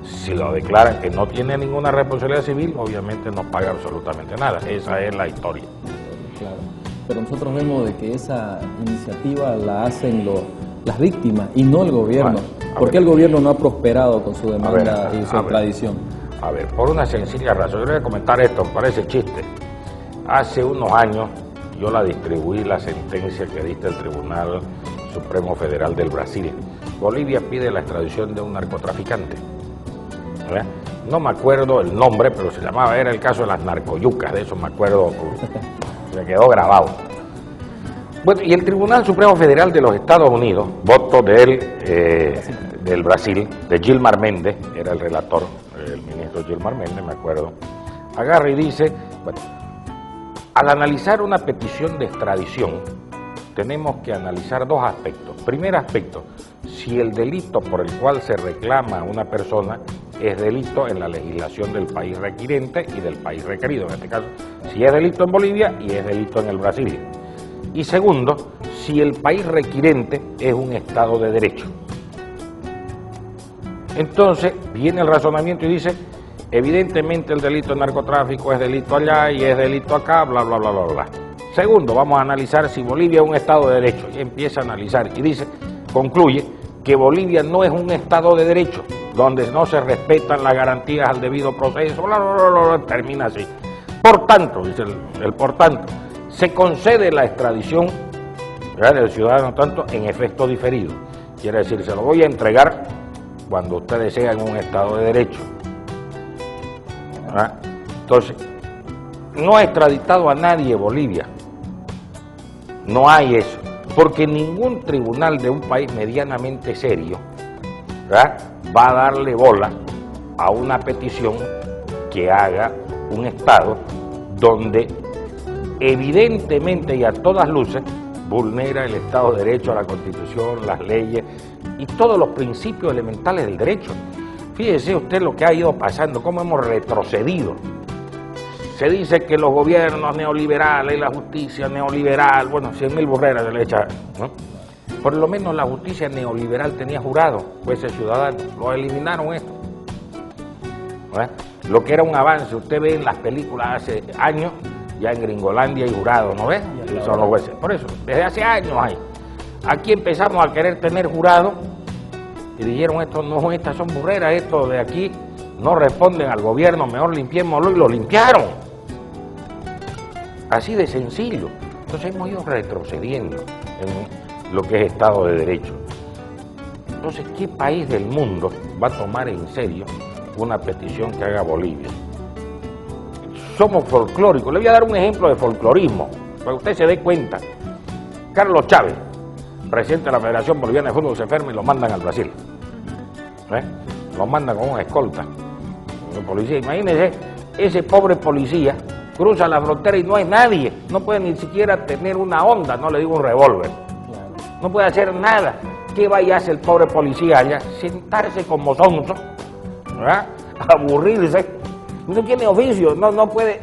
Si lo declaran que no tiene ninguna responsabilidad civil, obviamente no paga absolutamente nada. Esa es la historia. Claro. Pero nosotros vemos de que esa iniciativa la hacen las víctimas y no el gobierno. ¿Por qué el gobierno no ha prosperado con su demanda y su extradición? A ver, por una sencilla razón. Yo le voy a comentar esto, me parece chiste. Hace unos años yo la distribuí, la sentencia que dicta el Tribunal Supremo Federal del Brasil. Bolivia pide la extradición de un narcotraficante. No me acuerdo el nombre, pero se llamaba, era el caso de las narcoyucas, de eso me acuerdo, me quedó grabado. Bueno, y el Tribunal Supremo Federal de los Estados Unidos, voto del Brasil, de Gilmar Mendes, era el relator, el ministro Gilmar Mendes, me acuerdo, agarra y dice, bueno, al analizar una petición de extradición, tenemos que analizar dos aspectos. Primer aspecto, si el delito por el cual se reclama a una persona es delito en la legislación del país requirente y del país requerido, en este caso, si es delito en Bolivia y es delito en el Brasil. Y segundo, si el país requirente es un Estado de Derecho. Entonces, viene el razonamiento y dice, evidentemente el delito de narcotráfico es delito allá y es delito acá, bla, bla, bla, bla, bla. Segundo, vamos a analizar si Bolivia es un Estado de Derecho. Y empieza a analizar y dice, concluye que Bolivia no es un Estado de Derecho, donde no se respetan las garantías al debido proceso, bla, bla, bla, bla, bla, termina así. Por tanto, dice el por tanto, se concede la extradición del ciudadano tanto en efecto diferido. Quiere decir, se lo voy a entregar cuando ustedes sean un Estado de Derecho. Entonces, no ha extraditado a nadie Bolivia. No hay eso. Porque ningún tribunal de un país medianamente serio va a darle bola a una petición que haga un Estado donde evidentemente y a todas luces vulnera el Estado de Derecho, a la Constitución, las leyes y todos los principios elementales del derecho. Fíjese usted lo que ha ido pasando, cómo hemos retrocedido. Se dice que los gobiernos neoliberales, la justicia neoliberal, bueno, 100.000 burreras se le echa, ¿no? Por lo menos la justicia neoliberal tenía jurado, jueces ciudadanos, lo eliminaron esto. Lo que era un avance, usted ve en las películas hace años, ya en Gringolandia hay jurado, ¿no ves? Y son los jueces. Por eso, desde hace años hay. Aquí empezamos a querer tener jurado y dijeron, estas son burreras, esto de aquí no responden al gobierno, mejor limpiémoslo, y lo limpiaron. Así de sencillo. Entonces hemos ido retrocediendo en lo que es Estado de Derecho. Entonces, ¿qué país del mundo va a tomar en serio una petición que haga Bolivia? Somos folclóricos. Le voy a dar un ejemplo de folclorismo, para que usted se dé cuenta. Carlos Chávez, presidente de la Federación Boliviana de Fútbol, se enferma y lo mandan al Brasil. Lo mandan con una escolta, un policía. Imagínense, ese pobre policía cruza la frontera y no hay nadie. No puede ni siquiera tener una onda, no le digo un revólver. No puede hacer nada. ¿Qué va y hace el pobre policía allá? Sentarse como sonso, aburrirse. No tiene oficio, no puede.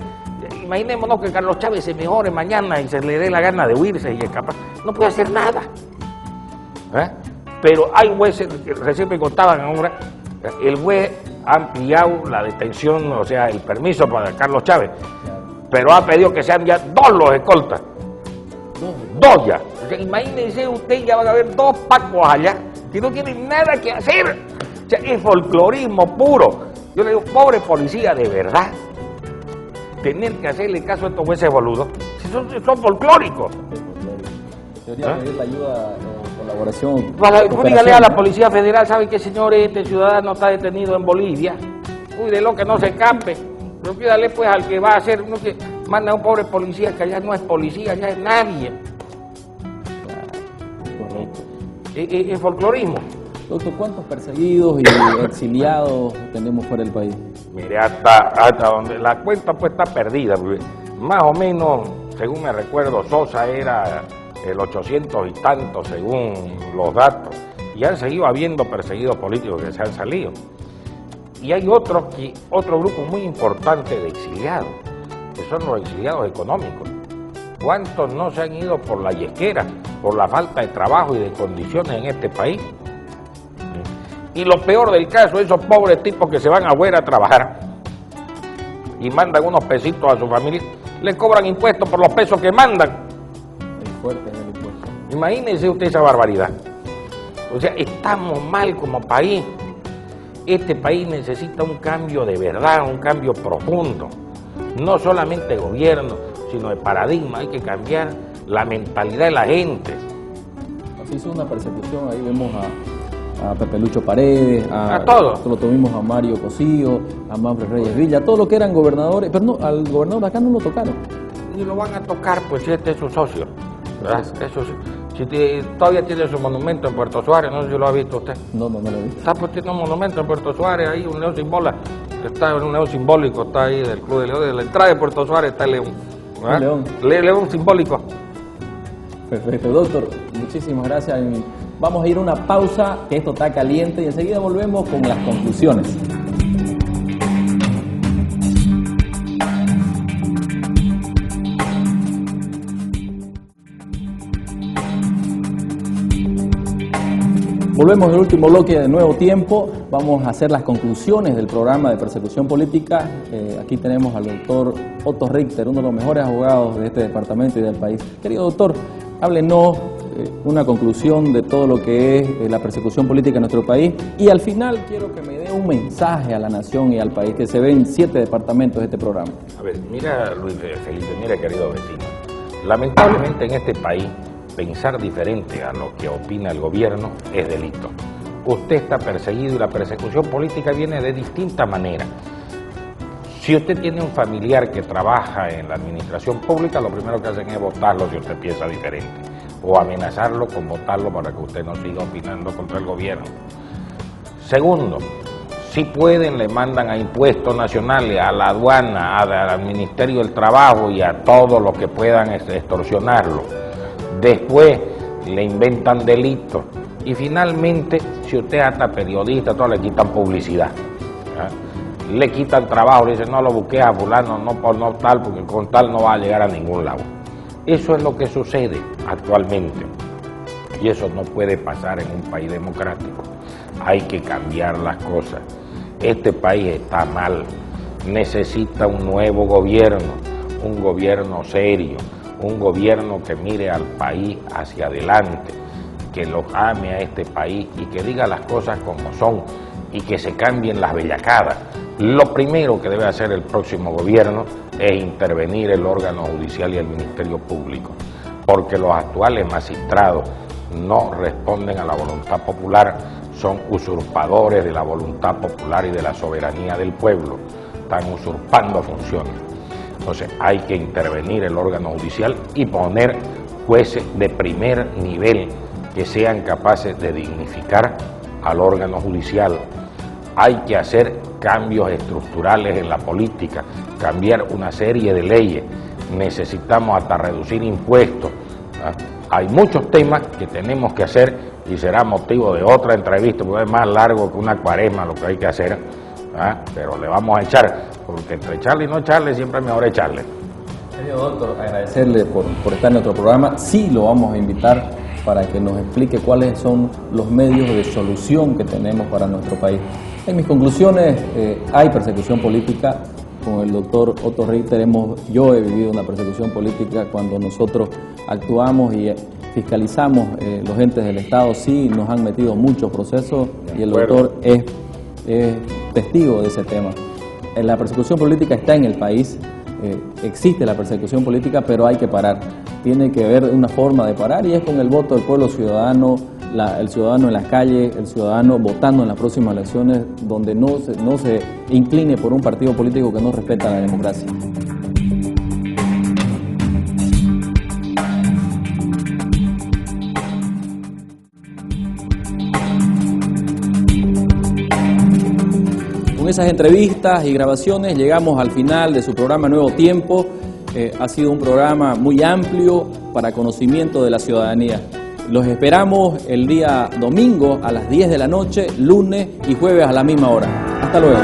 Imaginémonos que Carlos Chávez se mejore mañana y se le dé la gana de huirse y escapar. No puede hacer nada. Pero hay jueces, que recién me contaban ahora, el juez ha ampliado la detención, o sea, el permiso para Carlos Chávez, pero ha pedido que sean ya 2 los escoltas. 2 ya. O sea, imagínense usted, ya van a haber 2 pacos allá que no tienen nada que hacer. O sea, es folclorismo puro. Yo le digo, pobre policía, de verdad, tener que hacerle caso a estos jueces boludos, si son folclóricos. Debería pedir la ayuda o colaboración. Dígale a la Policía Federal, ¿sabe qué, señores? Este ciudadano está detenido en Bolivia. Cuídelo que no se escape. Pero pídale pues al que va a hacer, no que manda a un pobre policía que allá no es policía, allá es nadie. Es folclorismo. Doctor, ¿cuántos perseguidos y exiliados tenemos fuera del país? Mire, hasta donde la cuenta pues está perdida, porque más o menos, según me recuerdo, Sosa era el 800 y tanto según los datos, y han seguido habiendo perseguidos políticos que se han salido. Y hay otro grupo muy importante de exiliados, que son los exiliados económicos. ¿Cuántos no se han ido por la yesquera, por la falta de trabajo y de condiciones en este país? Y lo peor del caso, esos pobres tipos que se van afuera a trabajar y mandan unos pesitos a su familia, le cobran impuestos por los pesos que mandan. Es fuerte el impuesto. Imagínense usted esa barbaridad. O sea, estamos mal como país. Este país necesita un cambio de verdad, un cambio profundo. No solamente de gobierno, sino de paradigma. Hay que cambiar la mentalidad de la gente. Así hizo una persecución, ahí vemos a Pepe Lucho Paredes, a todos. Lo tuvimos a Mario Cosío, a Manfred Reyes Villa, todos los que eran gobernadores, pero no, al gobernador acá no lo tocaron. Ni lo van a tocar, pues si este es su socio, ¿verdad? Eso sí. Todavía tiene su monumento en Puerto Suárez, no sé si lo ha visto usted. No lo he visto. Está pues tiene un monumento en Puerto Suárez, ahí un león simbólico, está ahí del Club de Leones, de la entrada de Puerto Suárez está el león. ¿verdad? León. León simbólico. Perfecto, doctor, muchísimas gracias. Vamos a ir a una pausa, que esto está caliente, y enseguida volvemos con las conclusiones. Volvemos al último bloque de Nuevo Tiempo. Vamos a hacer las conclusiones del programa de persecución política. Aquí tenemos al doctor Otto Richter, uno de los mejores abogados de este departamento y del país. Querido doctor, háblenos una conclusión de todo lo que es la persecución política en nuestro país, y al final quiero que me dé un mensaje a la nación y al país, que se ve en 7 departamentos de este programa. A ver, mira Luis Felipe, mira querido vecino, lamentablemente en este país pensar diferente a lo que opina el gobierno es delito. Usted está perseguido y la persecución política viene de distintas maneras. Si usted tiene un familiar que trabaja en la administración pública, lo primero que hacen es votarlo si usted piensa diferente, o amenazarlo con votarlo para que usted no siga opinando contra el gobierno. Segundo, si pueden le mandan a impuestos nacionales, a la aduana, al Ministerio del Trabajo y a todos los que puedan extorsionarlo. Después le inventan delitos y finalmente, si usted es hasta periodista, todo le quitan publicidad, ¿eh? Le quitan trabajo, le dicen no lo busques a fulano, no por no tal, porque con tal no va a llegar a ningún lado. Eso es lo que sucede actualmente y eso no puede pasar en un país democrático. Hay que cambiar las cosas. Este país está mal, necesita un nuevo gobierno, un gobierno serio, un gobierno que mire al país hacia adelante, que lo ame a este país y que diga las cosas como son y que se cambien las bellacadas. Lo primero que debe hacer el próximo gobierno es intervenir el órgano judicial y el Ministerio Público, porque los actuales magistrados no responden a la voluntad popular, son usurpadores de la voluntad popular y de la soberanía del pueblo, están usurpando funciones. Entonces hay que intervenir el órgano judicial y poner jueces de primer nivel que sean capaces de dignificar al órgano judicial. Hay que hacer cambios estructurales en la política, cambiar una serie de leyes. Necesitamos hasta reducir impuestos. Hay muchos temas que tenemos que hacer y será motivo de otra entrevista, porque es más largo que una cuaresma lo que hay que hacer. Pero le vamos a echar, porque entre echarle y no echarle siempre es mejor echarle. Querido doctor, agradecerle por estar en nuestro programa. Sí lo vamos a invitar para que nos explique cuáles son los medios de solución que tenemos para nuestro país. En mis conclusiones, hay persecución política. Con el doctor Otto Richter yo he vivido una persecución política cuando nosotros actuamos y fiscalizamos los entes del Estado. Sí, nos han metido muchos procesos y el doctor es testigo de ese tema. La persecución política está en el país, existe la persecución política, pero hay que parar. Tiene que haber una forma de parar y es con el voto del pueblo ciudadano, el ciudadano en las calles, el ciudadano votando en las próximas elecciones, donde no se incline por un partido político que no respeta la democracia. esas entrevistas y grabaciones llegamos al final de su programa Nuevo Tiempo. Ha sido un programa muy amplio para conocimiento de la ciudadanía. Los esperamos el día domingo a las 10 de la noche, lunes y jueves a la misma hora. Hasta luego.